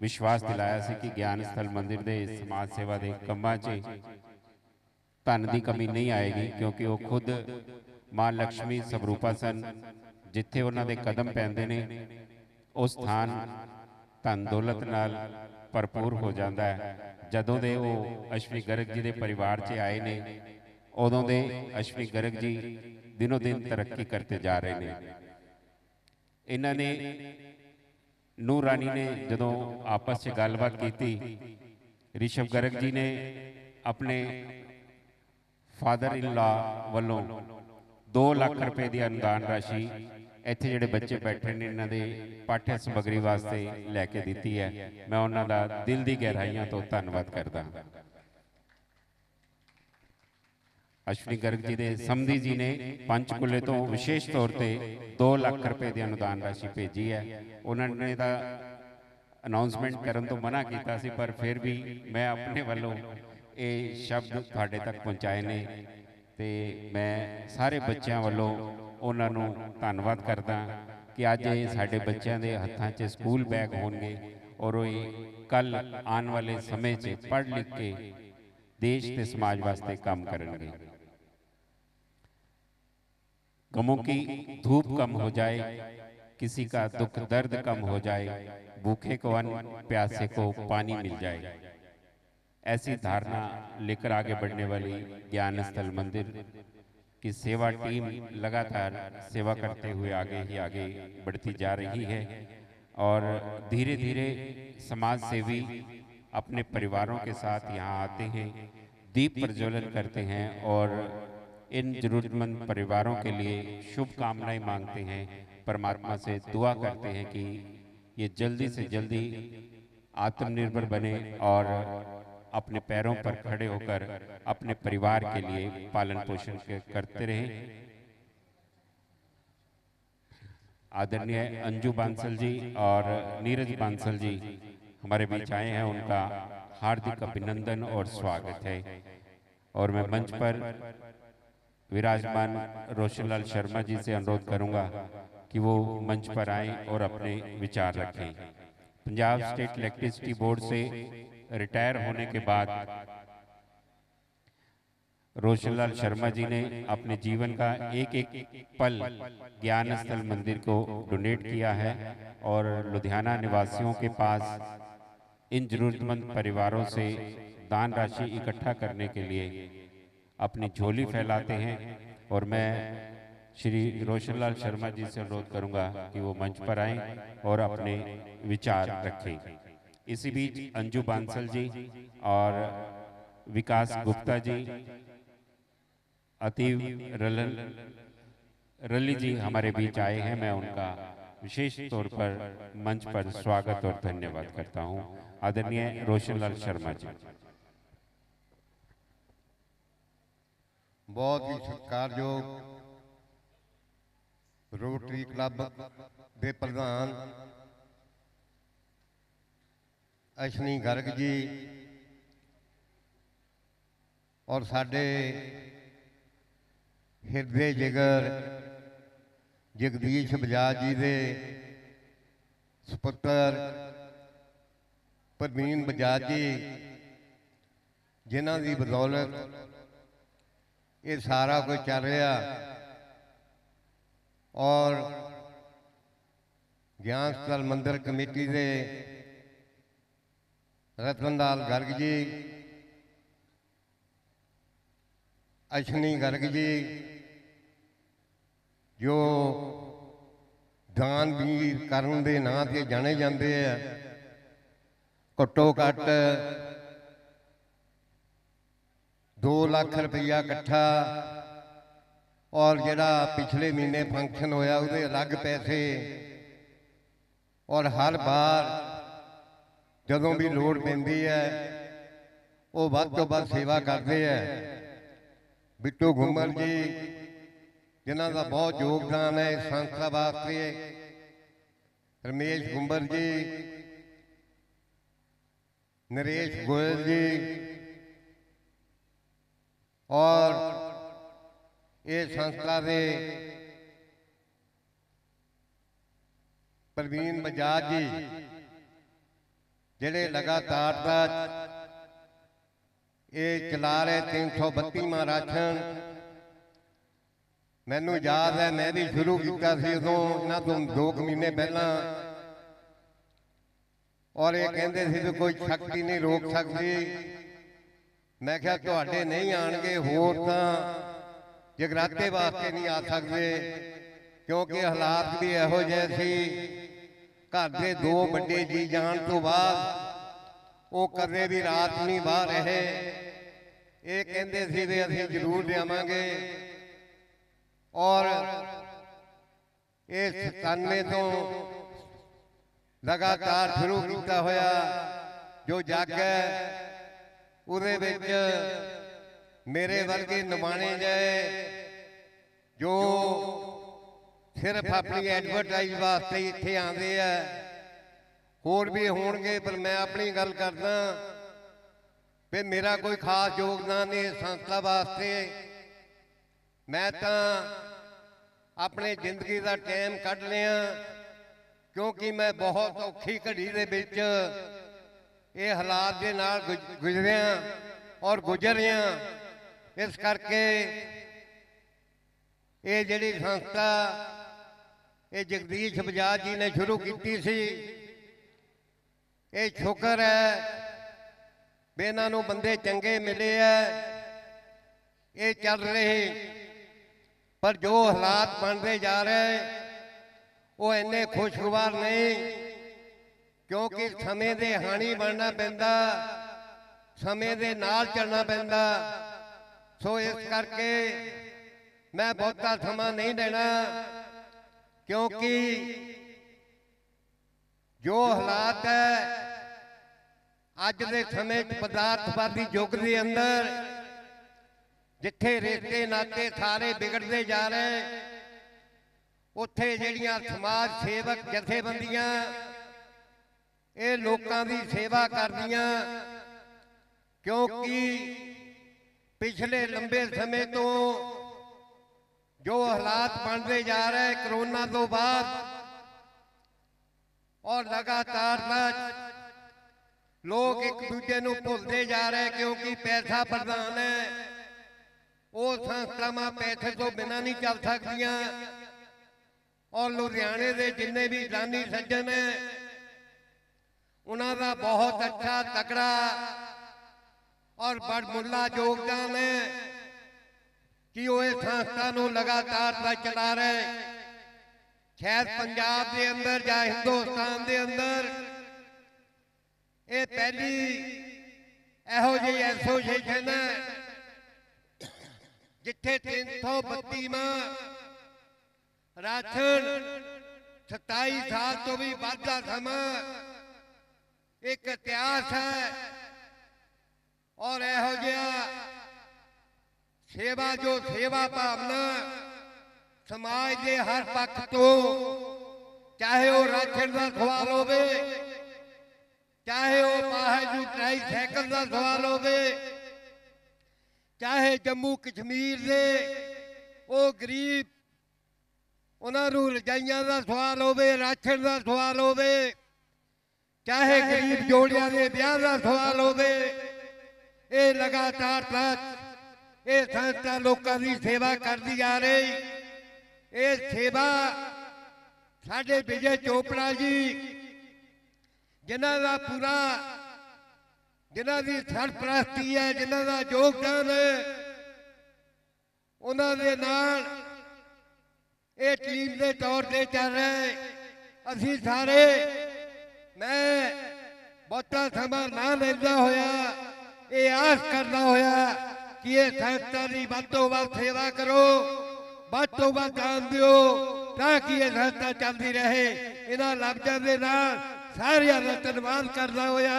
विश्वास दिलाया सी कि ज्ञान स्थल मंदिर के समाज सेवा के कंमां 'च धन की कमी नहीं आएगी, क्योंकि वो खुद माँ लक्ष्मी स्वरूपा सन। जिथे उन्होंने कदम पैंदे ने उस स्थान धन दौलत नाल भरपूर हो जाता है। जदों दे वो अश्विनी गर्ग जी के परिवार च आए ने उदों दे अश्विनी गर्ग जी दिनों दिन तरक्की करते जा रहे हैं। इन्होंने नूह रानी ने जदों आपस में गलबात की, ऋषभ गर्ग जी ने अपने फादर इन लॉ वालों 2 लाख रुपए की अनुदान राशि इत्थे जिहड़े बच्चे बैठे ने इन्हां दे पाठ्य समग्री वास्ते लैके दी है। मैं उन्हां दा दिल की गहराइयां तो धन्नवाद करदा। अश्विनी गर्ग जी के समधी जी ने पंचकुले तो विशेष तौर पर 2 लाख रुपए की अनुदान राशि भेजी है। उन्होंने तो अनाउंसमेंट करन तो मना किया सी, पर फिर भी मैं अपने वालों ये शब्द तुहाडे तक पहुँचाए ने, ते मैं सारे बच्चों वालों उन्होंने धन्नवाद करदा कि अज ये साडे बच्चों के हत्थां 'च स्कूल बैग होणगे और ये कल आने वाले समय 'च पढ़ लिख के देश के समाज वास्ते काम करेंगे। गमों की धूप कम हो जाए, किसी का दुख दर्द कम हो जाए, भूखे को अन्न प्यासे को पानी मिल जाए, ऐसी धारणा लेकर आगे बढ़ने वाली ज्ञान स्थल मंदिर की सेवा टीम लगातार सेवा करते हुए आगे ही आगे बढ़ती जा रही है। और धीरे धीरे समाज सेवी अपने परिवारों के साथ यहाँ आते हैं, दीप प्रज्वलन करते हैं और इन जरूरतमंद परिवारों के लिए शुभकामनाएं मांगते हैं। परमात्मा से दुआ करते हैं कि ये जल्दी से जल्दी आत्मनिर्भर बने और अपने पैरों पर खड़े होकर अपने परिवार के लिए पालन पोषण करते रहें। आदरणीय अंजू बांसल जी और नीरज बांसल जी हमारे बीच आए हैं, उनका हार्दिक अभिनंदन और स्वागत है। और मैं मंच पर विराजमान रोशनलाल शर्मा जी से अनुरोध करूंगा कि वो मंच पर आएं और अपने विचार रखें। पंजाब स्टेट इलेक्ट्रिसिटी बोर्ड से रिटायर होने के बाद रोशनलाल शर्मा जी ने अपने जीवन का एक एक पल ज्ञान स्थल मंदिर को डोनेट किया है और लुधियाना निवासियों के पास इन जरूरतमंद परिवारों से दान राशि इकट्ठा करने के लिए अपनी झोली फैलाते हैं। और मैं श्री रोशनलाल शर्मा जी से अनुरोध करूंगा कि वो मंच पर आएं और अपने विचार रखें। इसी बीच अंजू बांसल जी और विकास गुप्ता जी, अतीव रली जी हमारे बीच आए हैं। मैं उनका विशेष तौर पर मंच पर स्वागत और धन्यवाद करता हूं। आदरणीय रोशनलाल शर्मा जी। बहुत ही सत्कारयोग रोटरी क्लब के प्रधान अश्विनी गर्ग जी और साडे हृदय जिगर जगदीश बजाज जी के सुपुत्र प्रवीण बजाज जी, जिन्हां दी बदौलत ये सारा कुछ चल रहा। और ज्ञान स्थल मंदिर कमेटी के रतनलाल गर्ग जी, अश्विनी गर्ग जी जो दान वीर करन दे नां ते जाने जाते हैं, घट्टो घट्ट 2 लाख रुपया इकट्ठा और जिहड़ा पिछले महीने फंक्शन होया उहदे अलग पैसे, और हर बार जदों भी लोड़ पैंदी है वो वध तो वध सेवा करते हैं। ਬਿੱਟੂ ਘੁੰਮਰ ਜੀ ਜਿਨ੍ਹਾਂ ਦਾ ਬਹੁਤ ਯੋਗਦਾਨ ਹੈ ਇਸ ਸੰਸਥਾ ਵਾਸਤੇ, ਰਮੇਸ਼ ਘੁੰਮਰ ਜੀ, नरेश गोयल जी और ये संस्था के प्रवीण बजाज जी जिहड़े लगातार ये चला रहे 332वां राशन। मैनू याद है मैं भी शुरू किया उदों इन्हां तों 2 महीने पहला, और ये कहते सी भी कोई शक्ति नहीं रोक सकती। मैं क्या तुहाडे नहीं आएंगे होर तां जगराते वास्ते नहीं आ सकते, क्योंकि हालात भी इहो जिहे सी। घर के 2 बड़े जी जान तो बाद वो कदे भी रात नहीं बाहर रहे। ये कहते सी भी असीं जरूर जावांगे, और इस 97 तो लगातार शुरू किया होया जो जग है उहदे विच मेरे वर्गे नमाणे जाए जो सिर्फ अपनी एडवरटाइज वास्ते इत्थे आंदे आ, होर भी होणगे, पर मैं अपनी गल करदा भी मेरा कोई खास योगदान नहीं संस्था वास्ते। मैं तां अपने जिंदगी का टाइम कढ लिया, क्योंकि मैं बहुत औखी घड़ी दे विच ये हालात के नाल गुजरिया और गुजर रहा। इस करके ये जिहड़ी संस्था ये जगदीश बजाज जी ने शुरू की सी, ये शुक्र है भी इन्हां नूं बंदे चंगे मिले है, ये चल रहे। पर जो हालात बनते जा रहे वो इन्ने खुशगवार नहीं, क्योंकि समय दे हानी बनना पैंदा, समय दे नाल चलना पैंदा। सो इस करके मैं बहुता समा नहीं देना, क्योंकि जो हालात है अज दे समय पदार्थवादी युग के अंदर जिथे रिश्ते नाते सारे बिगड़ते जा रहे, उत्थे जिहड़ियां समाज सेवक जथेबंदियां ये लोकां दी सेवा करदियां, क्योंकि पिछले लंबे समय तो जो हालात बनते जा रहे कोरोना तो बाद, और लगातार लोग एक दूजे नूं भुलते जा रहे, क्योंकि पैसा प्रधान है। वो संस्थावां पैसे तो बिना नहीं चल सकदियां, और लुधियाने के जिन्ने भी दानी सज्जन है उन्होंने बहुत अच्छा तगड़ा और बड़मुला योगदान है कि वो इस संस्था को लगातार चला रहे। शायद पंजाब के अंदर या हिंदुस्तान के अंदर ये पहली इहो जी एसोसीएशन है जिथे 332वां राशन 27 साल तो भी वाधा समा एक इतिहास है। और इहो जिहा सेवा जो सेवा भावना समाज के हर पक्ष तो, चाहे वो राशन का सवाल होवे, चाहे वो पाहे ट्राईसाइकिल का सवाल होवे, चाहे जम्मू कश्मीर के वो गरीब उन्होंने रजाइयां का सवाल होवे, राशन का सवाल होवे, चाहे गरीब जोड़ियां के ब्याह का सवाल होवे, ये लगातार ये संस्था लोगों की सेवा करती जा रही। ये सेवा साडे विजय चोपड़ा जी जिन्हां दा पूरा जिन्हां दी सरपरस्ती है, जिन्हां दा योगदान है, उन्हां दे नाल ये टीम के तौर पर चल रहे। असी सारे मैं बहुता समा ना लेंदा होया ये आस करना होया कि ये संस्था की वध तो वध सेवा करो, वध तो वध दान दिओ, ताकि ये संस्था चलती रहे। इन्हां लफ्ज़ां दे नाल सारियां दा धन्नवाद करना होया।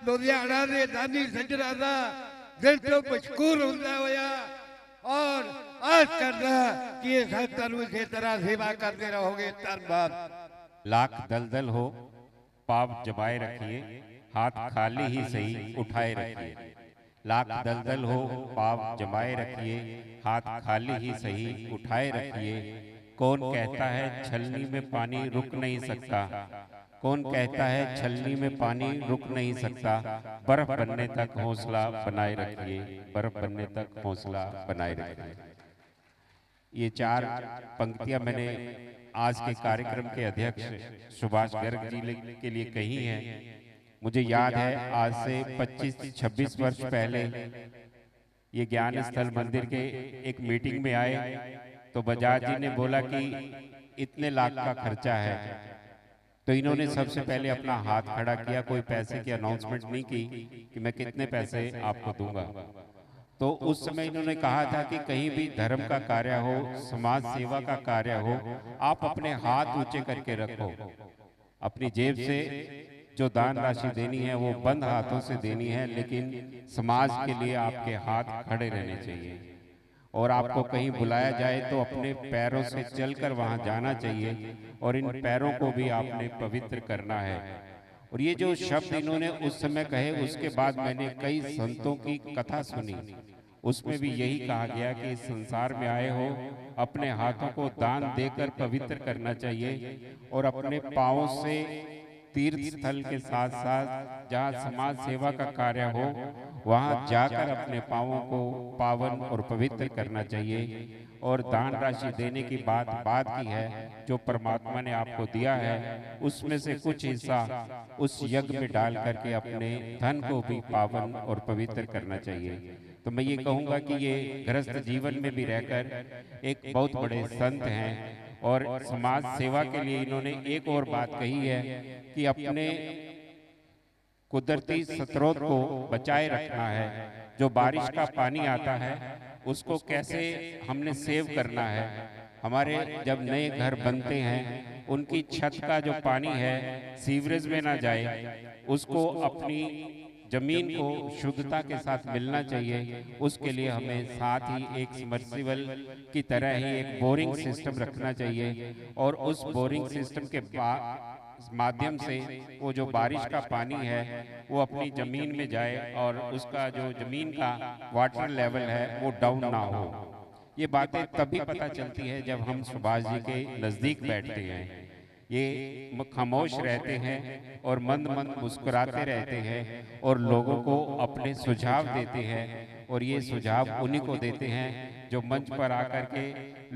लुधियाना के दानी सज्जनां दा दिल तो मशकूर हुंदा होया और आस करना कि ये सब तरु इसी तरह सेवा करते रहोगे। धन्यवाद। लाख दलदल हो पाप जमाए रखिए, हाथ खाली ही सही उठाए रखिए। लाख दलदल हो पाप जमाए रखिए, हाथ खाली ही सही उठाए रखिए। कौन कहता है छलनी में पानी रुक नहीं सकता, कौन कहता है छलनी में पानी रुक नहीं सकता। बर्फ बनने तक हौसला बनाए रखिए, बर्फ बनने तक हौसला बनाए रखिए। ये 4 पंक्तियां मैंने आज के कार्यक्रम के अध्यक्ष सुभाष गर्ग जी के लिए कही हैं। मुझे याद है आज से 25-26 वर्ष पहले ये ज्ञान स्थल मंदिर के एक मीटिंग में आए तो बजाज जी ने बोला कि इतने लाख का खर्चा है, तो इन्होंने सबसे पहले अपना हाथ खड़ा किया, कोई पैसे की अनाउंसमेंट नहीं की कि मैं कितने पैसे आपको दूंगा। तो उस समय इन्होंने कहा था कि कहीं भी धर्म का कार्य हो, समाज सेवा का कार्य हो, आप अपने हाथ ऊंचे करके रखो। अपनी जेब से जो दान राशि देनी है वो बंद हाथों से देनी है, लेकिन समाज के लिए आपके हाथ खड़े रहने चाहिए। और आपको कहीं बुलाया जाए तो अपने पैरों से चलकर वहां जाना चाहिए और इन पैरों को भी आपने पवित्र करना है। और ये जो शब्द इन्होंने उस समय कहे, उसके बाद मैंने कई संतों की कथा सुनी, उसमें भी यही कहा गया कि इस संसार में आए हो अपने हाथों को दान देकर पवित्र करना चाहिए और अपने पांवों से तीर्थ स्थल के साथ साथ जहाँ समाज सेवा का कार्य हो वहाँ जाकर अपने पांवों को पावन और पवित्र करना चाहिए। और दान राशि देने की बात की है, जो परमात्मा ने आपको दिया है उसमें से कुछ हिस्सा उस यज्ञ में डाल करके अपने धन को भी पावन और पवित्र करना चाहिए। तो मैं ये कहूँगा कि ये गृहस्थ जीवन में भी रहकर एक बहुत बड़े संत हैं और समाज सेवा के लिए इन्होंने एक और बात कही है कि अपने कुदरती स्रोत को बचाए रखना है। जो बारिश का पानी आता है उसको कैसे हमने सेव करना है। हमारे जब नए घर बनते हैं उनकी छत का जो पानी है सीवरेज में ना जाए, उसको अपनी जमीन को शुद्धता के साथ मिलना चाहिए। उसके लिए हमें साथ ही एक सबमर्सिबल की तरह ही एक बोरिंग सिस्टम रखना चाहिए और उस बोरिंग सिस्टम के माध्यम से वो जो बारिश का पानी है वो अपनी जमीन में जाए और उसका जो जमीन का वाटर लेवल है वो डाउन ना हो। ये बातें तभी पता चलती है जब हम सुभाष जी के नज़दीक बैठते हैं। ये खामोश रहते हैं और मंद मंद मुस्कुराते रहते हैं और लोगों को अपने सुझाव देते हैं और ये सुझाव उन्हीं को देते हैं जो मंच पर आकर के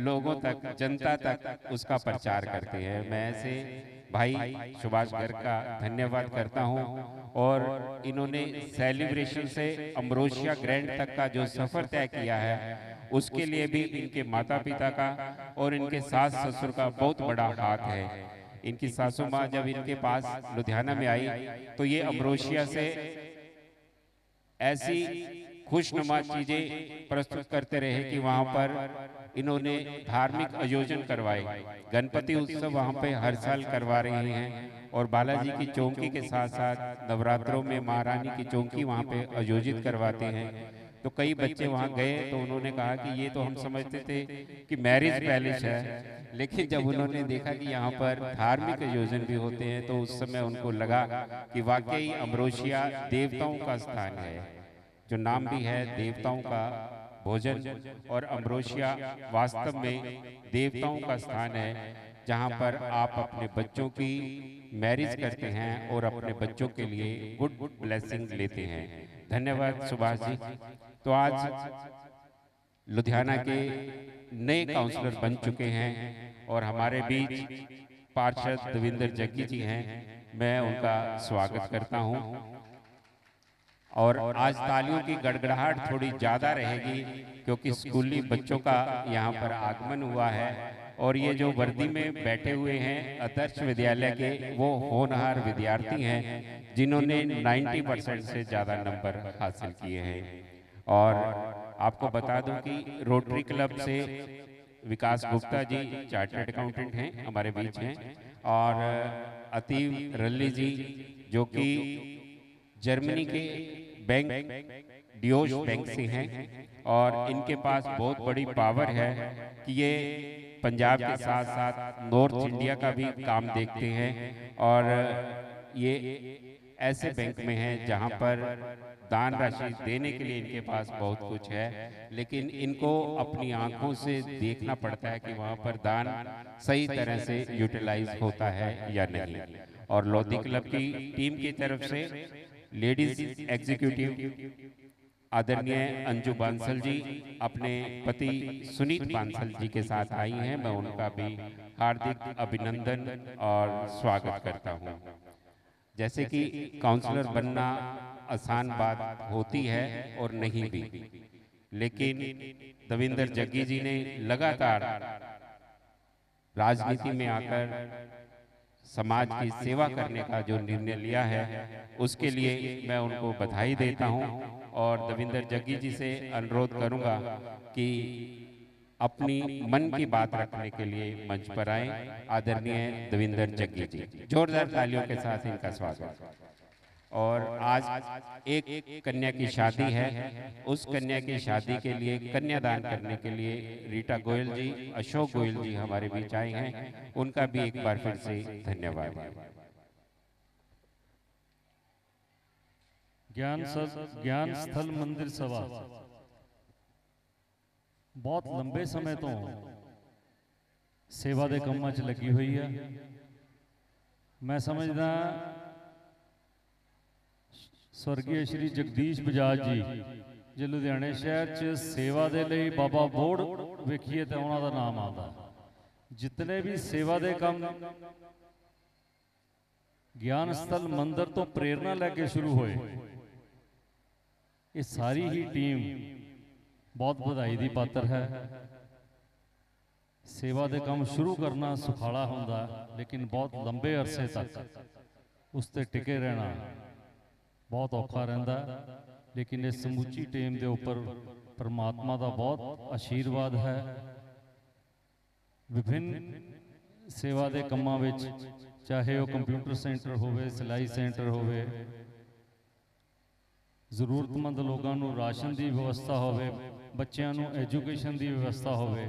लोगों तक, जनता तक उसका प्रचार करते हैं। मैं ऐसे भाई सुभाष गर्ग का धन्यवाद करता हूं और इन्होंने सेलिब्रेशन से अम्ब्रोशिया ग्रैंड तक का जो सफर तय किया है उसके लिए भी इनके माता पिता का और इनके सास ससुर का बहुत बड़ा हाथ है। इनकी सासू माँ जब इनके पास लुधियाना में आई तो ये अम्ब्रोशिया से ऐसी खुशनुमा चीजें प्रस्तुत करते रहे कि वहां पर इन्होंने धार्मिक आयोजन करवाए। गणपति उत्सव वहां पे हर साल करवा रहे हैं और बालाजी की चौकी के साथ साथ नवरात्रों में महारानी की चौकी वहां पे आयोजित करवाते हैं। तो कई बच्चे वहां गए तो उन्होंने कहा कि ये तो हम समझते थे कि मैरिज पैलेस है, लेकिन जब उन्होंने देखा कि यहाँ पर धार्मिक आयोजन भी होते हैं तो उस समय उनको लगा कि वाकई अम्ब्रोशिया देवताओं का स्थान है, जो नाम भी है देवताओं का भोजन। और अम्ब्रोशिया वास्तव में देवताओं का स्थान है जहाँ पर आप अपने बच्चों की मैरिज करते हैं और अपने बच्चों के लिए गुड ब्लेसिंग लेते हैं। धन्यवाद सुभाष जी। तो आज लुधियाना के नए काउंसलर बन चुके हैं और हमारे बीच पार्षद देवेंद्र जग्गी जी हैं, मैं उनका स्वागत करता हूं। और आज तालियों की गड़गड़ाहट थोड़ी ज़्यादा रहेगी क्योंकि स्कूली बच्चों का यहाँ पर आगमन हुआ है और ये जो वर्दी में बैठे हुए हैं आदर्श विद्यालय के वो होनहार विद्यार्थी हैं जिन्होंने 90% से ज़्यादा नंबर हासिल किए हैं। और आपको बता दूं कि रोटरी क्लब से विकास गुप्ता जी चार्टर्ड अकाउंटेंट हैं, हमारे बीच हैं, और अतीव रल्ली जी जो कि जर्मनी के बैंक डियोश बैंक से हैं और इनके पास बहुत बड़ी पावर है कि ये पंजाब के साथ साथ नॉर्थ इंडिया का भी काम देखते हैं और ये ऐसे बैंक में हैं जहां पर दान राशि देने के लिए इनके पास बहुत कुछ है, लेकिन इनको अपनी आंखों से देखना पड़ता है कि वहां पर दान सही तरह से यूटिलाइज होता है या नहीं। और लोधी क्लब की टीम की तरफ से लेडीज एग्जीक्यूटिव आदरणीय अंजू बांसल जी अपने पति सुनीत बांसल जी के साथ आई हैं। मैं उनका भी हार्दिक अभिनंदन और स्वागत करता हूं। जैसे कि काउंसलर बनना आसान बात होती है और नहीं भी, लेकिन दविंदर जग्गी जी ने लगातार राजनीति में आकर समाज की सेवा करने का जो निर्णय लिया है उसके लिए मैं उनको बधाई देता हूं और दविंदर जग्गी जी से अनुरोध करूंगा कि अपनी मन की बात रखने के लिए मंच पर आए। आदरणीय दविंदर जग्गी जी, जोरदार तालियों के साथ इनका स्वागत। और आज एक कन्या की शादी है, उस कन्या की शादी के लिए कन्यादान करने के लिए रीटा गोयल जी, अशोक गोयल जी हमारे बीच आए हैं, उनका भी एक बार फिर से धन्यवाद। ज्ञान स्थल मंदिर सभा बहुत लंबे समय तो सेवा के कामों च लगी हुई है। मैं समझदा स्वर्गीय श्री जगदीश बजाज जी जो लुधियाने शहर च सेवा के लिए बाबा बोर्ड वेखिए तो उन्हों का नाम आता। जितने भी सेवा के काम ज्ञान स्थल मंदिर तो प्रेरणा लैके शुरू होए, ये सारी ही टीम बहुत बधाई की पात्र है। सेवा के काम शुरू करना सुखाला होंदा, लेकिन बहुत लंबे अरसे तक उस ते टिके रहना बहुत औखा रहिंदा। लेकिन इस समूची टीम के उपर परमात्मा का बहुत आशीर्वाद है। विभिन्न सेवा के कामों में, चाहे वह कंप्यूटर सेंटर होवे, सिलाई सेंटर होवे, जरूरतमंद लोगों को राशन की व्यवस्था होवे, बच्चों को एजुकेशन की व्यवस्था होवे,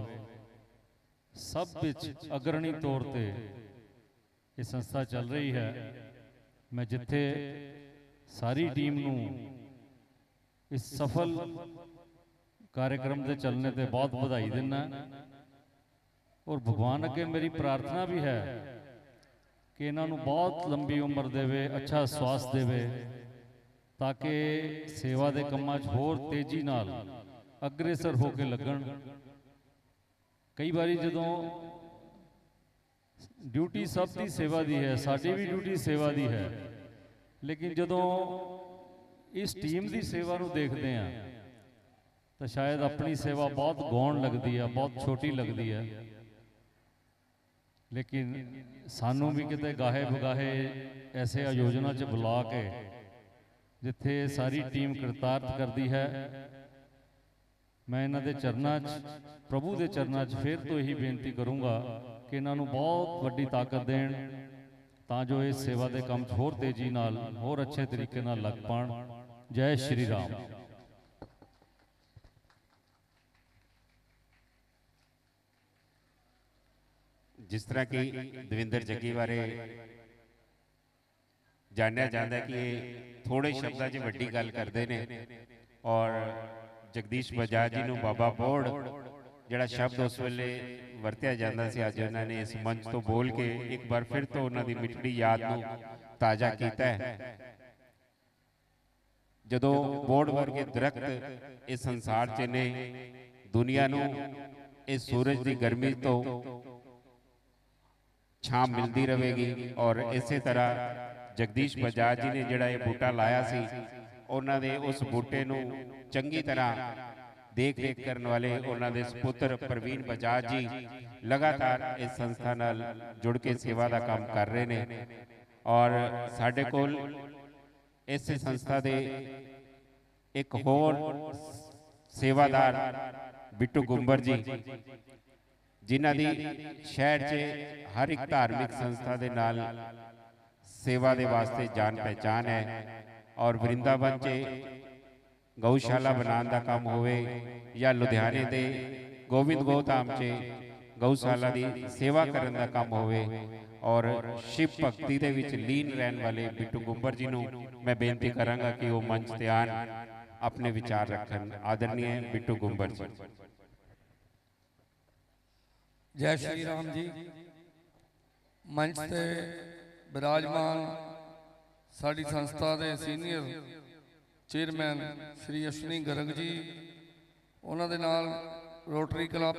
सब विच अग्रणी तौर पर ये संस्था चल रही है। मैं जिथे सारी टीम को इस सफल कार्यक्रम के चलने से बहुत बधाई देना और भगवान अगे मेरी प्रार्थना भी है कि इन्हों बहुत लंबी उम्र देवे, अच्छा स्वास्थ्य देवे, ताकि सेवा के कामों होर तेजी नाल अग्रेसर होकर लगन। कई बारी जदों ड्यूटी सब की सेवा की है, साड़ी भी ड्यूटी सेवा की है, लेकिन जदों इस टीम की सेवा को देखते हैं तो शायद अपनी सेवा बहुत गौण लगती है, बहुत छोटी लगती है। लेकिन सानू भी किते गाहे बगाहे ऐसे आयोजना च बुला के जिथे सारी टीम कृतार्थ करती है, मैं इन्हां दे चरनां च, प्रभु के चरनां च फिर तो यही बेनती करूँगा कि इन्हों बहुत वड्डी ताकत देण तां जो इस सेवा के काम होर तेजी नाल होर अच्छे तरीके नाल लग पाण। जय श्री राम। जिस तरह की दविंदर जग्गी बारे जानिया जाता है कि ये थोड़े शब्दों च वड्डी गल करते हैं और जगदीश बजाज जी नूं बाबा बोर्ड जिहड़ा शब्द उस वेले वरत्या जाता सी, अज उन्होंने इस मंच तो बोल के एक बार फिर तो उन्होंने मिठड़ी याद नूं ताज़ा किया है। जदों बोर्ड वर्गे दरख्त इस संसार च ने दुनिया नूं इस सूरज की गर्मी तो छां मिलती रहेगी और इस तरह जगदीश बजाज जी ने जिहड़ा ये बूटा लाया सी, उन्हां दे उस बूटे नूं चंगी तरह देख रेख करने वाले उन्होंने सुपुत्र प्रवीण बजाज जी लगातार इस संस्था नाल जुड़ के सेवा का काम कर रहे हैं। और साडे कोल इस संस्था दे एक होर सेवादार बिट्टू गुंबर जी, जिन्हां दी शहर च हर एक धार्मिक संस्था दे नाल सेवा दे वास्ते जान पहचान है और वृंदावन च गौशाला बनाने का काम होवे या लुधियाने दे गोविंद गोधाम च गौशाला की सेवा करने का काम होवे और शिव भगती दे विच लीन रहने वाले बिट्टू गुंबर जी नूं मैं बेनती करांगा कि वो मंच ते आन अपने विचार रखन। आदरणीय बिट्टू गुंबर जी। जय श्री राम जी। मंच से विराजमान साड़ी संस्था के सीनियर चेयरमैन श्री अश्विनी गर्ग जी, उन्हों दे नाल रोटरी क्लब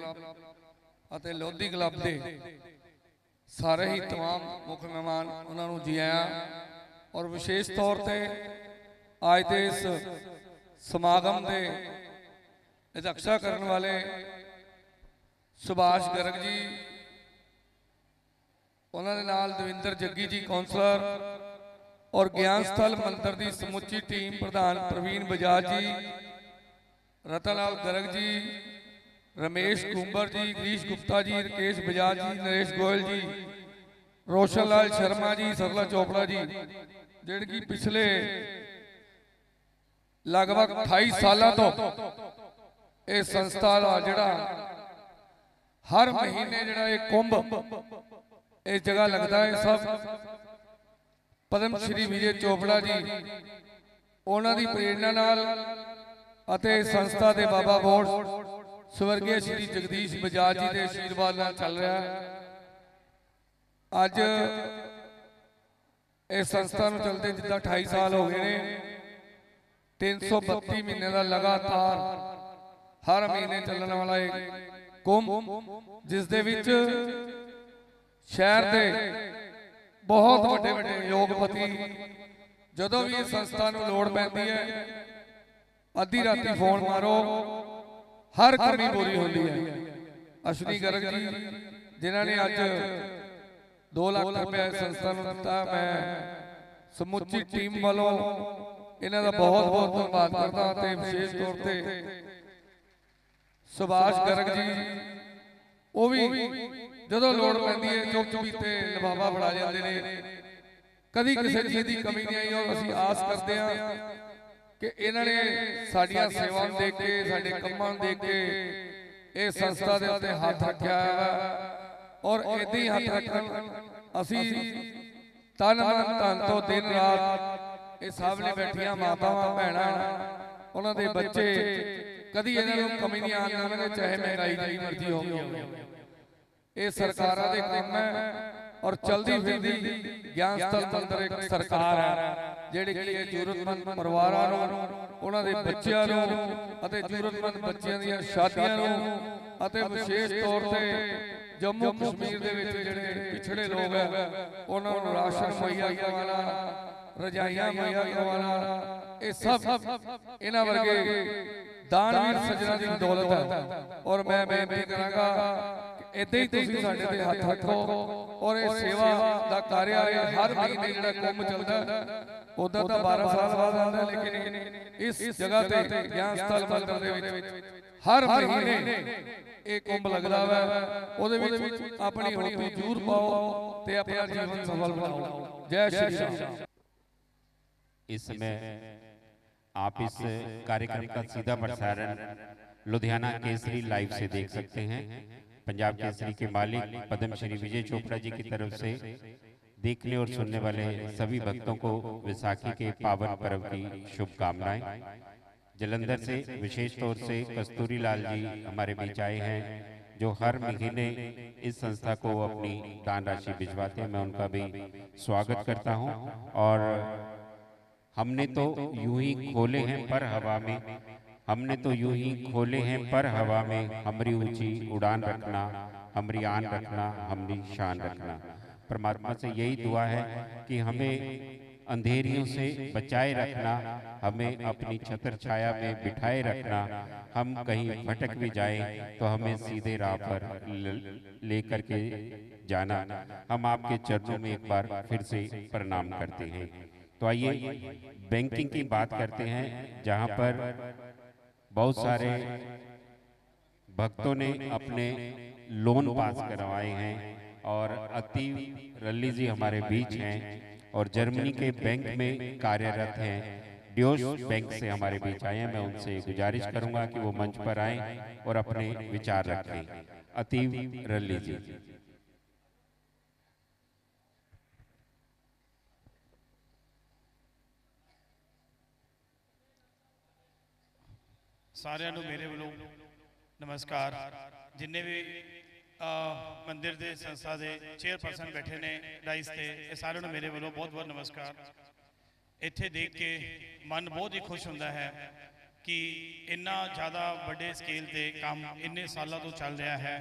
अते लोधी क्लब के सारे ही तमाम मुख्य मेहमान उन्होंने जी आया और विशेष तौर पर आज के इस समागम के अध्यक्षता करने वाले सुभाष गर्ग जी, उन्होंने नाल दविंदर जग्गी जी कौंसलर और ज्ञान स्थल मंदिर की समुची टीम प्रधान प्रवीण बजाज जी, रतनलाल गर्ग जी, रमेश कुंबर जी, गिरीश गुप्ता जी, राकेश बजाज जी, नरेश गोयल जी, रोशन लाल शर्मा जी, सरला चोपड़ा जी, जिनकी पिछले लगभग 28 सालों तो इस संस्था का जिहड़ा हर महीने जिहड़ा एक कुंभ इस जगह लगता है, सब पद्म श्री विजय चोपड़ा जी उन्होंने प्रेरणा नाल अते संस्था के बाबा बोर्ड स्वर्गीय श्री जगदीश बजाज जी के आशीर्वाद नाल चल रहा है। अज इस संस्था नूं चलते जिद्दां 28 साल हो गए ने, 332 महीने का लगातार हर महीने चलने वाला एक कुंभ, जिस दे विच शहर के बहुत बड़े बड़े योगपति जदों भी इस संस्था नूं लोड़ पैंदी है अद्धी राती फोन मारो हर कमी पूरी होती है। अश्विनी गर्ग जी जिन्होंने अज 2 लाख रुपया संस्था नूं दिता, मैं समुची टीम वालों इन्हां दा बहुत बहुत धन्यवाद करदा ते विशेष तौर पर सुभाष गर्ग जी वो भी जदों लोड़ पैंदी है चुप चुपीते लिफाफा फड़ा जाते हैं, कभी किसी चीज़ की कमी नहीं आई। और असीं आस करते हैं कि इन्होंने साडियां सेवावां देख के साडे कम्मां देख के इस संस्था दे उत्ते हथ रखिया है और इदां ही हथ रखन असीं तन मन धन तो दिन रात ये सामने बैठियां मातावां भैणां उन्हां दे बच्चे कभी इन्हां नूं कमी नहीं आने देवांगे, चाहे महंगाई जिहड़ी मर्जी हो। ये सरकारां दे काम है और चलदी फिरदी ज्ञान स्थल मंदिर एक सरकार है जिहड़ी कि जरूरतमंद परिवारां नूं उन्हां दे बच्चिआं नूं अते जरूरतमंद बच्चिआं दीआं शादियां नूं अते विशेष तौर ते जम्मू कश्मीर दे विच जिहड़े पिछड़े लोग है उन्हां नूं राशन मुहैया करवाना, रजाइयां मुहैया करवाना, ये सब इन्हां वर्गे दानवीर सज्जनां दी बदौलत है। और मैं बेनती करांगा इदां ही तुसीं साडे ते हथ रखो और ये सेवा दा कार्य हर महीने जिहड़ा कुंभ चलदा उदा तो 12 साल बाद आंदा, लेकिन इस जगह ते ज्ञान स्थल मंदिर दे विच हर महीने एक कुंभ लगदा है, ओदे विच अपनी होती जरूर पाओ ते अपना जीवन सफल बनाओ। जय श्री राम। इस समय आप इस कार्यक्रम का सीधा प्रसारण लुधियाना केसरी लाइव से देख सकते हैं। पंजाब केसरी के मालिक पद्म श्री विजय चोपड़ा जी की तरफ से देखने और सुनने वाले सभी भक्तों को विसाखी के पावन पर्व की शुभकामनाएं। जलंधर से विशेष तौर से कस्तूरी लाल जी हमारे बीच आए हैं, जो हर महीने इस संस्था को अपनी दान राशि भिजवाते हैं। मैं उनका भी स्वागत करता हूं। और हमने तो यूं ही खोले हैं पर हवा में, हमने तो यूं ही खोले हैं पर हवा में, हमरी ऊंची उड़ान रखना, हमरी आन रखना, हमरी शान रखना। परमात्मा से यही दुआ है कि हमें अंधेरियों से बचाए रखना, हमें अपनी छत्र छाया में बिठाए रखना। हम कहीं भटक भी जाएं तो हमें सीधे राह पर लेकर के जाना। हम आपके चरणों में एक बार फिर से प्रणाम करते हैं। तो आइए बैंकिंग की बात करते हैं, जहां पर बहुत सारे भक्तों ने अपने लोन पास करवाए हैं और अतीव रल्ली जी हमारे बीच हैं और जर्मनी के बैंक में कार्यरत हैं। ड्योस बैंक से हमारे बीच आए हैं। मैं उनसे गुजारिश करूंगा कि वो मंच पर आएं और अपने विचार रखें। अतीव रल्ली जी। ਸਾਰਿਆਂ ਨੂੰ ਮੇਰੇ ਵੱਲੋਂ ਨਮਸਕਾਰ। ਜਿੰਨੇ ਵੀ ਮੰਦਿਰ ਦੇ ਸੰਸਥਾ ਦੇ ਚੇਅਰਪਰਸਨ ਬੈਠੇ ਨੇ ਡਾਇਸ ਤੇ, ਇਹ ਸਾਰਿਆਂ ਨੂੰ ਮੇਰੇ ਵੱਲੋਂ ਬਹੁਤ ਬਹੁਤ ਨਮਸਕਾਰ। ਇੱਥੇ ਦੇਖ ਕੇ ਮਨ ਬਹੁਤ ਹੀ ਖੁਸ਼ ਹੁੰਦਾ ਹੈ ਕਿ ਇੰਨਾ ਜ਼ਿਆਦਾ ਵੱਡੇ ਸਕੇਲ ਤੇ ਕੰਮ ਇੰਨੇ ਸਾਲਾਂ ਤੋਂ ਚੱਲ ਰਿਹਾ ਹੈ।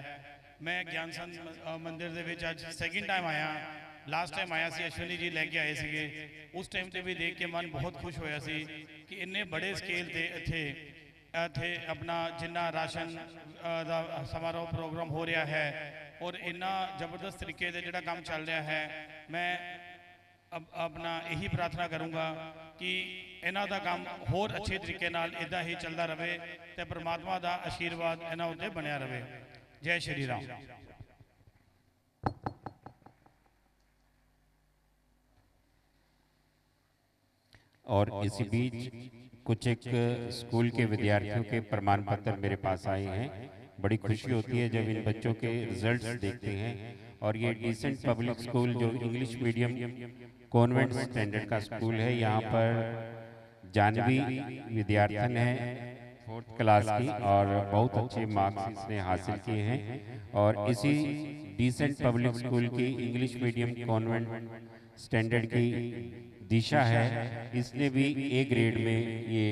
ਮੈਂ ਗਿਆਨ ਸੰਤ ਮੰਦਿਰ ਦੇ ਵਿੱਚ ਅੱਜ ਸੈਕਿੰਡ ਟਾਈਮ ਆਇਆ। ਲਾਸਟ ਟਾਈਮ ਆਇਆ ਸੀ, ਅਸ਼ਵਨੀ ਜੀ ਲੈ ਕੇ ਆਏ ਸੀਗੇ। ਉਸ ਟਾਈਮ ਤੇ ਵੀ ਦੇਖ ਕੇ ਮਨ ਬਹੁਤ ਖੁਸ਼ ਹੋਇਆ ਸੀ ਕਿ ਇੰਨੇ ਬੜੇ ਸਕੇਲ ਤੇ ਇੱਥੇ अपना जिन्ना राशन ਦਾ समारोह प्रोग्राम हो रहा है और इन्ना जबरदस्त तरीके से जोड़ा काम चल रहा है। मैं अपना यही प्रार्थना करूँगा कि इन्हों का काम होर अच्छे तरीके नाल इदा ही चलता रहे तो परमात्मा का आशीर्वाद इन्हों उत्ते बनया रहे। जय श्री राम। और इसी बीच कुछ एक स्कूल के विद्यार्थियों के प्रमाण पत्र मेरे पास आए हैं। बड़ी खुशी होती है जब इन बच्चों के रिजल्ट्स देखते हैं। और ये डिसेंट पब्लिक स्कूल जो इंग्लिश मीडियम कॉन्वेंट स्टैंडर्ड का स्कूल है, यहाँ पर जानवी विद्यार्थन है 4th क्लास की और बहुत अच्छे मार्क्स इसने हासिल किए हैं। और इसी डिसेंट पब्लिक स्कूल की इंग्लिश मीडियम कॉन्वेंट स्टैंडर्ड की दिशा है, इसने भी A ग्रेड में ये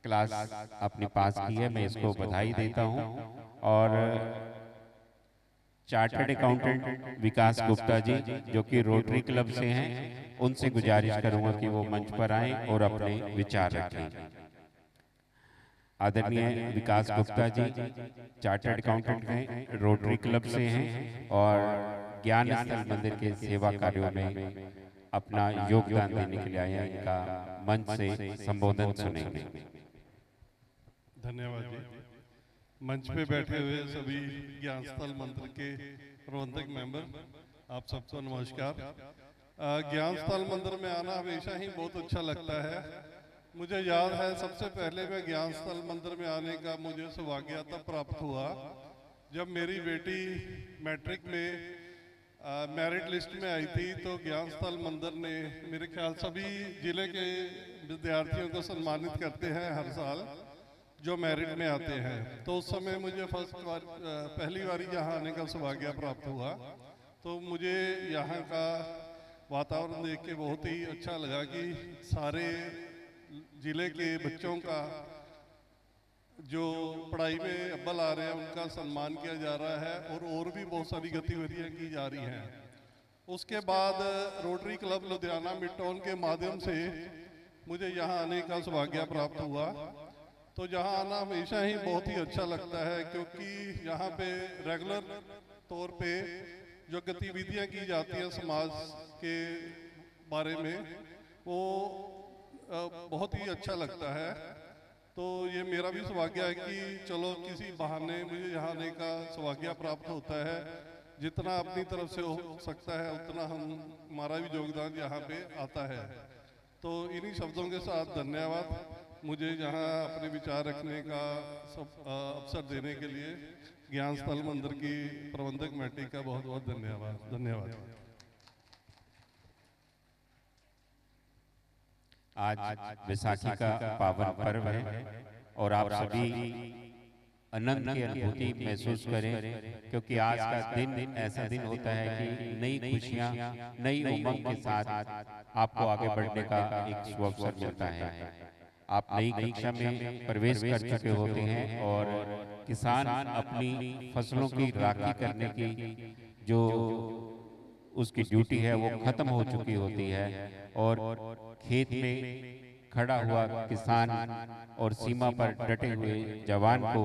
क्लास अपने पास की है। मैं इसको बधाई देता हूं। और चार्टर्ड अकाउंटेंट विकास गुप्ता जी जो कि रोटरी क्लब से हैं, उनसे गुजारिश करूंगा कि वो मंच पर आएं और अपने विचार रखें। आदरणीय विकास गुप्ता जी चार्टर्ड अकाउंटेंट हैं, रोटरी क्लब से हैं और ज्ञान स्थल मंदिर के सेवा कार्यों में अपना योगदान देने के लिए आए हैं। इनका मंच से संबोधन सुनेंगे। धन्यवाद जी। मंच पे बैठे हुए सभी ज्ञान स्थल मंदिर के प्रबंधक मेंबर, आप सबको नमस्कार। ज्ञान स्थल मंदिर में आना हमेशा ही बहुत अच्छा लगता है। मुझे याद है सबसे पहले मैं ज्ञान स्थल मंदिर में आने का मुझे सौभाग्य तब प्राप्त हुआ जब मेरी बेटी मैट्रिक में मेरिट लिस्ट में आई थी। तो ज्ञान स्थल मंदिर ने मेरे ख्याल सभी जिले के विद्यार्थियों को सम्मानित करते हैं हर साल जो मेरिट में आते हैं। तो उस समय मुझे पहली बार यहाँ आने का सौभाग्य प्राप्त हुआ। तो मुझे यहाँ का वातावरण देख के बहुत ही अच्छा लगा कि सारे जिले के बच्चों का जो पढ़ाई में अव्वल आ रहे हैं उनका सम्मान किया जा रहा है और भी बहुत सारी गतिविधियां की जा रही हैं। उसके बाद rotary Club Ludhiana Mid Town के माध्यम से मुझे यहाँ आने का सौभाग्य प्राप्त हुआ। तो यहाँ आना हमेशा ही बहुत ही अच्छा लगता है क्योंकि यहाँ पे रेगुलर तौर पे जो गतिविधियाँ की जाती हैं समाज के बारे में वो बहुत ही अच्छा लगता है। तो ये मेरा भी सौभाग्य है कि चलो किसी बहाने मुझे यहाँ आने का सौभाग्य प्राप्त होता है। जितना अपनी तरफ से हो सकता है उतना हमारा भी योगदान यहाँ पे आता है। तो इन्हीं शब्दों के साथ धन्यवाद मुझे यहाँ अपने विचार रखने का अवसर देने के लिए ज्ञान स्थल मंदिर की प्रबंधक कमेटी का बहुत बहुत धन्यवाद। आज बैसाखी का पावन पर्व है और आप सभी आनंद की अनुभूति महसूस करें क्योंकि आज का दिन ऐसा दिन होता है कि नई खुशियां नई उमंग के साथ आपको आगे बढ़ने का एक अवसर मिलता है। आप नई कक्षा में प्रवेश कर चुके होते हैं और किसान अपनी फसलों की राखी करने की जो उसकी ड्यूटी है वो खत्म हो चुकी होती है और खेत में खड़ा हुआ किसान और सीमा पर डटे हुए जवान को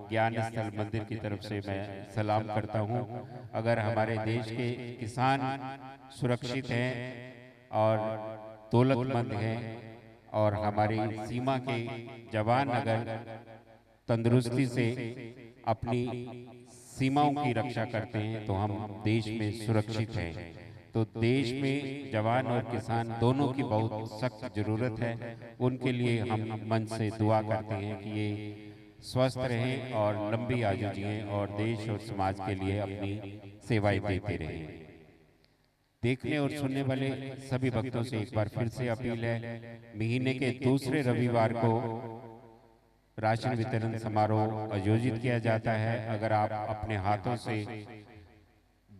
ज्ञान स्थल मंदिर की तरफ से मैं सलाम करता हूं। अगर हमारे देश के किसान सुरक्षित हैं और दौलतमंद हैं और हमारी सीमा के जवान अगर तंदुरुस्ती से अपनी सीमाओं की रक्षा करते हैं तो हम देश में सुरक्षित हैं। तो देश में जवान और किसान दोनों की बहुत सख्त ज़रूरत है। उनके लिए हम मन से दुआ करते हैं कि ये स्वस्थ रहें और लंबी आयु जिएं और देश और समाज के लिए अपनी सेवाएं देते रहें। देखने और सुनने वाले सभी भक्तों से एक बार फिर से अपील है, महीने के दूसरे रविवार को राशन वितरण समारोह आयोजित किया जाता है। अगर आप अपने हाथों से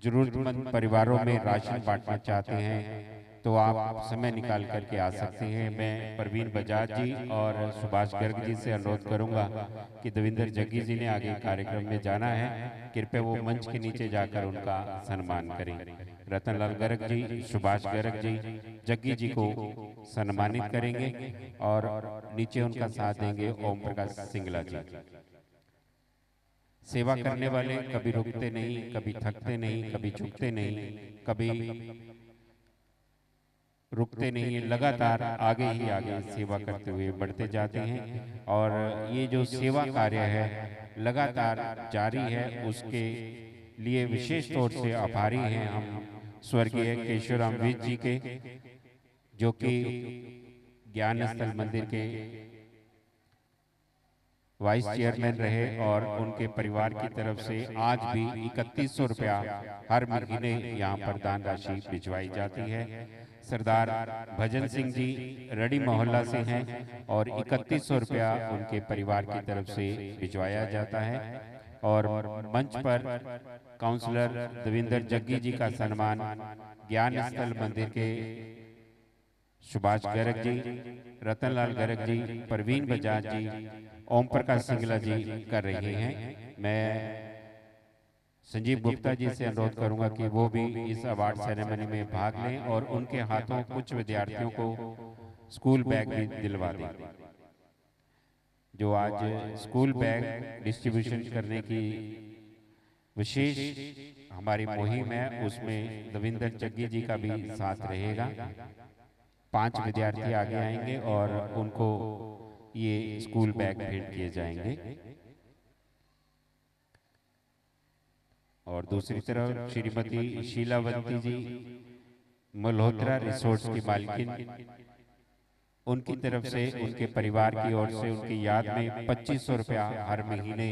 जरूरतमंद परिवारों में राशन बांटना चाहते हैं तो आप समय निकाल करके आ सकते हैं। मैं प्रवीण बजाज जी और सुभाष गर्ग जी से अनुरोध करूंगा कि देवेंद्र जग्गी जी ने आगे कार्यक्रम में जाना है, कृपया वो मंच के नीचे जाकर उनका सम्मान करें। रतनलाल गर्ग जी, सुभाष गर्ग जी, जग्गी जी को सम्मानित करेंगे और नीचे उनका साथ देंगे ओम प्रकाश सिंगला जी। सेवा करने वाले कभी रुकते नहीं, कभी थकते नहीं, कभी झुकते नहीं, कभी रुकते नहीं, लगातार आगे ही आगे सेवा करते हुए बढ़ते जाते हैं। और ये जो सेवा कार्य है लगातार जारी है, उसके लिए विशेष तौर से आभारी हैं हम स्वर्गीय केशवराम विज जी के, जो कि ज्ञान स्थल मंदिर के वाइस चेयरमैन रहे और उनके परिवार की तरफ से आज भी 3100 रुपया हर महीने यहाँ पर दान राशि भिजवाई जाती है। सरदार भजन सिंह जी रड़ी मोहल्ला से हैं और 3100 रुपया उनके परिवार की तरफ से भिजवाया जाता है। और मंच पर काउंसलर देवेंद्र जग्गी जी का सम्मान ज्ञान स्थल मंदिर के सुभाष गर्ग जी, रतनलाल गर्ग जी, प्रवीण बजाज जी, ओम प्रकाश सिंगला जी कर रहे हैं। मैं संजीव गुप्ता जी से अनुरोध करूंगा कि वो भी इस अवार्ड सेरेमनी में भाग लें और उनके हाथों कुछ विद्यार्थियों को स्कूल बैग भी दिलवा दें। जो आज स्कूल बैग डिस्ट्रीब्यूशन करने की विशेष हमारी मुहिम है, उसमें देवेंद्र जग्गी जी का भी साथ रहेगा। 5 विद्यार्थी आगे आएंगे और उनको ये स्कूल बैग भेंट किए जाएंगे। और दूसरी तरफ श्रीमती शीलावंती जी मल्होत्रा रिसोर्ट्स की मालकिन, उनकी तरफ से उनके परिवार की ओर से उनकी याद में 2500 रुपया हर महीने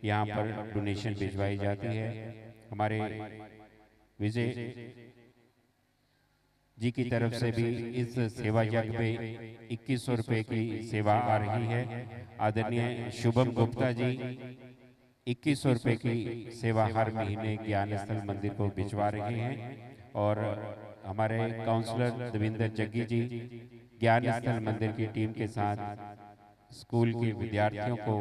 यहाँ पर डोनेशन भिजवाई जाती है। हमारे विजय जी की तरफ से भी इस सेवा यज्ञ में 2100 रुपये की सेवा आ रही है। आदरणीय शुभम गुप्ता जी 2100 रुपये की सेवा हर महीने ज्ञान स्थल मंदिर को भिजवा रहे हैं। और हमारे काउंसलर देवेंद्र जग्गी जी ज्ञान स्थल मंदिर की टीम के साथ स्कूल के विद्यार्थियों को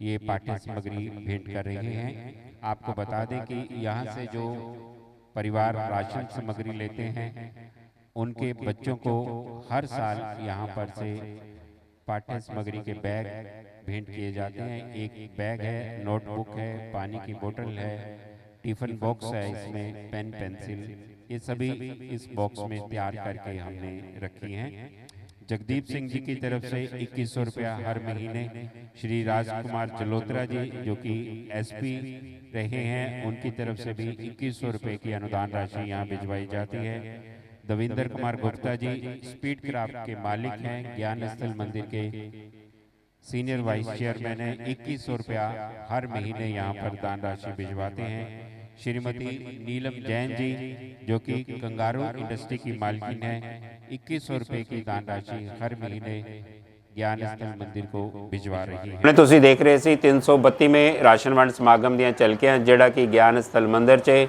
ये पाठ्य सामग्री भेंट कर रहे हैं। आपको बता दें कि यहाँ से जो परिवार राशन सामग्री लेते हैं उनके बच्चों को हर साल यहाँ पर से पाठ्य सामग्री के बैग भेंट किए जाते हैं। एक बैग है, नोटबुक है, पानी की बोतल है, टिफिन बॉक्स है, इसमें पेन पेंसिल, ये सभी इस बॉक्स में तैयार करके हमने रखी हैं। जगदीप सिंह जी की तरफ से 2100 रुपया हर महीने, श्री राजकुमार जलोत्रा जी जो कि एसपी रहे हैं, उनकी तरफ से भी 2100 रुपये की अनुदान राशि यहाँ भिजवाई जाती है। देवेंद्र कुमार गुप्ता जी स्पीड क्राफ्ट के मालिक हैं, ज्ञान स्थल मंदिर के सीनियर वाइस चेयरमैन है, 2100 रुपया हर महीने यहाँ पर दान राशि भिजवाते हैं। श्रीमती नीलम जैन जी जो कि कंगारू इंडस्ट्री की मालकिन है, 2100 रुपये की दान राशि हर महीने ज्ञान स्थल मंदिर को भिजवा रही है। ਤੁਸੀਂ ਦੇਖ ਰਹੇ ਸੀ 332ਵੇਂ ਰਾਸ਼ਨ ਵੰਡ ਸਮਾਗਮ ਦੀਆਂ ਝਲਕੀਆਂ ਜਿਹੜਾ ਕਿ ਗਿਆਨ ਸਥਲ ਮੰਦਿਰ 'ਚ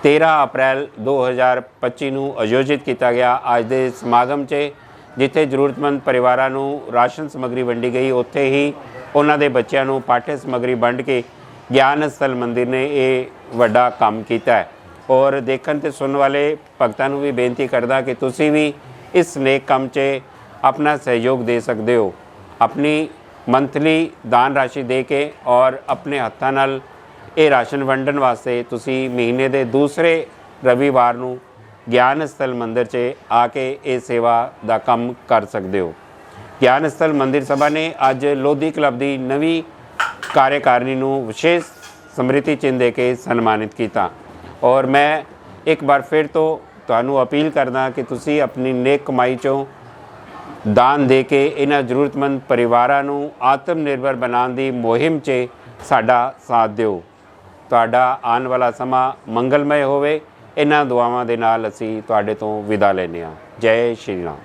13 ਅਪ੍ਰੈਲ 2025 ਨੂੰ ਆਯੋਜਿਤ ਕੀਤਾ ਗਿਆ। ਅੱਜ ਦੇ ਸਮਾਗਮ 'ਚ ਜਿੱਥੇ ਜ਼ਰੂਰਤਮੰਦ ਪਰਿਵਾਰਾਂ ਨੂੰ ਰਾਸ਼ਨ ਸਮੱਗਰੀ ਵੰਡੀ ਗਈ, ਉੱਥੇ ਹੀ ਉਹਨਾਂ ਦੇ ਬੱਚਿਆਂ ਨੂੰ ਪਾਠ्य ਸਮੱਗਰੀ ਵੰਡ ਕੇ ਗਿਆਨ ਸਥਲ ਮੰਦਿਰ ਨੇ ਇਹ ਵੱਡਾ ਕੰਮ ਕੀਤਾ ਹੈ। ਔਰ ਦੇਖਣ ਤੇ ਸੁਣਨ ਵਾਲੇ ਭਗਤਾਂ ਨੂੰ ਵੀ ਬੇਨਤੀ ਕਰਦਾ ਕਿ ਤੁਸੀਂ ਵੀ ਇਸ ਨੇਕ ਕੰਮ 'ਚ अपना सहयोग दे सकते हो। अपनी मंथली दान राशि दे के और अपने हत्थां नाल ये राशन वंडन वास्ते तुसी महीने के दूसरे रविवार नूं ज्ञान स्थल मंदिर च आके ये सेवा का काम कर सकते हो। ज्ञान स्थल मंदिर सभा ने अज लोधी क्लब की नवी कार्यकारिणी नूं विशेष स्मृति चिन्ह दे के सन्मानित किया और मैं ਇੱਕ ਵਾਰ ਫਿਰ ਤੋਂ ਤੁਹਾਨੂੰ ਅਪੀਲ ਕਰਦਾ ਕਿ ਤੁਸੀਂ ਆਪਣੀ ਨੇਕ ਕਮਾਈ 'ਚੋਂ ਦਾਨ ਦੇ ਕੇ ਇਹਨਾਂ ਜ਼ਰੂਰਤਮੰਦ ਪਰਿਵਾਰਾਂ ਨੂੰ ਆਤਮ ਨਿਰਭਰ ਬਣਾਉਣ ਦੀ ਮੁਹਿੰਮ 'ਚ ਸਾਡਾ ਸਾਥ ਦਿਓ। ਤੁਹਾਡਾ ਆਉਣ ਵਾਲਾ ਸਮਾਂ ਮੰਗਲਮय ਹੋਵੇ। ਇਹਨਾਂ ਦੁਆਵਾਂ ਦੇ ਨਾਲ ਅਸੀਂ ਤੁਹਾਡੇ ਤੋਂ ਵਿਦਾ ਲੈਂਦੇ ਹਾਂ। ਜੈ ਸ਼੍ਰੀ ਰਾਮ।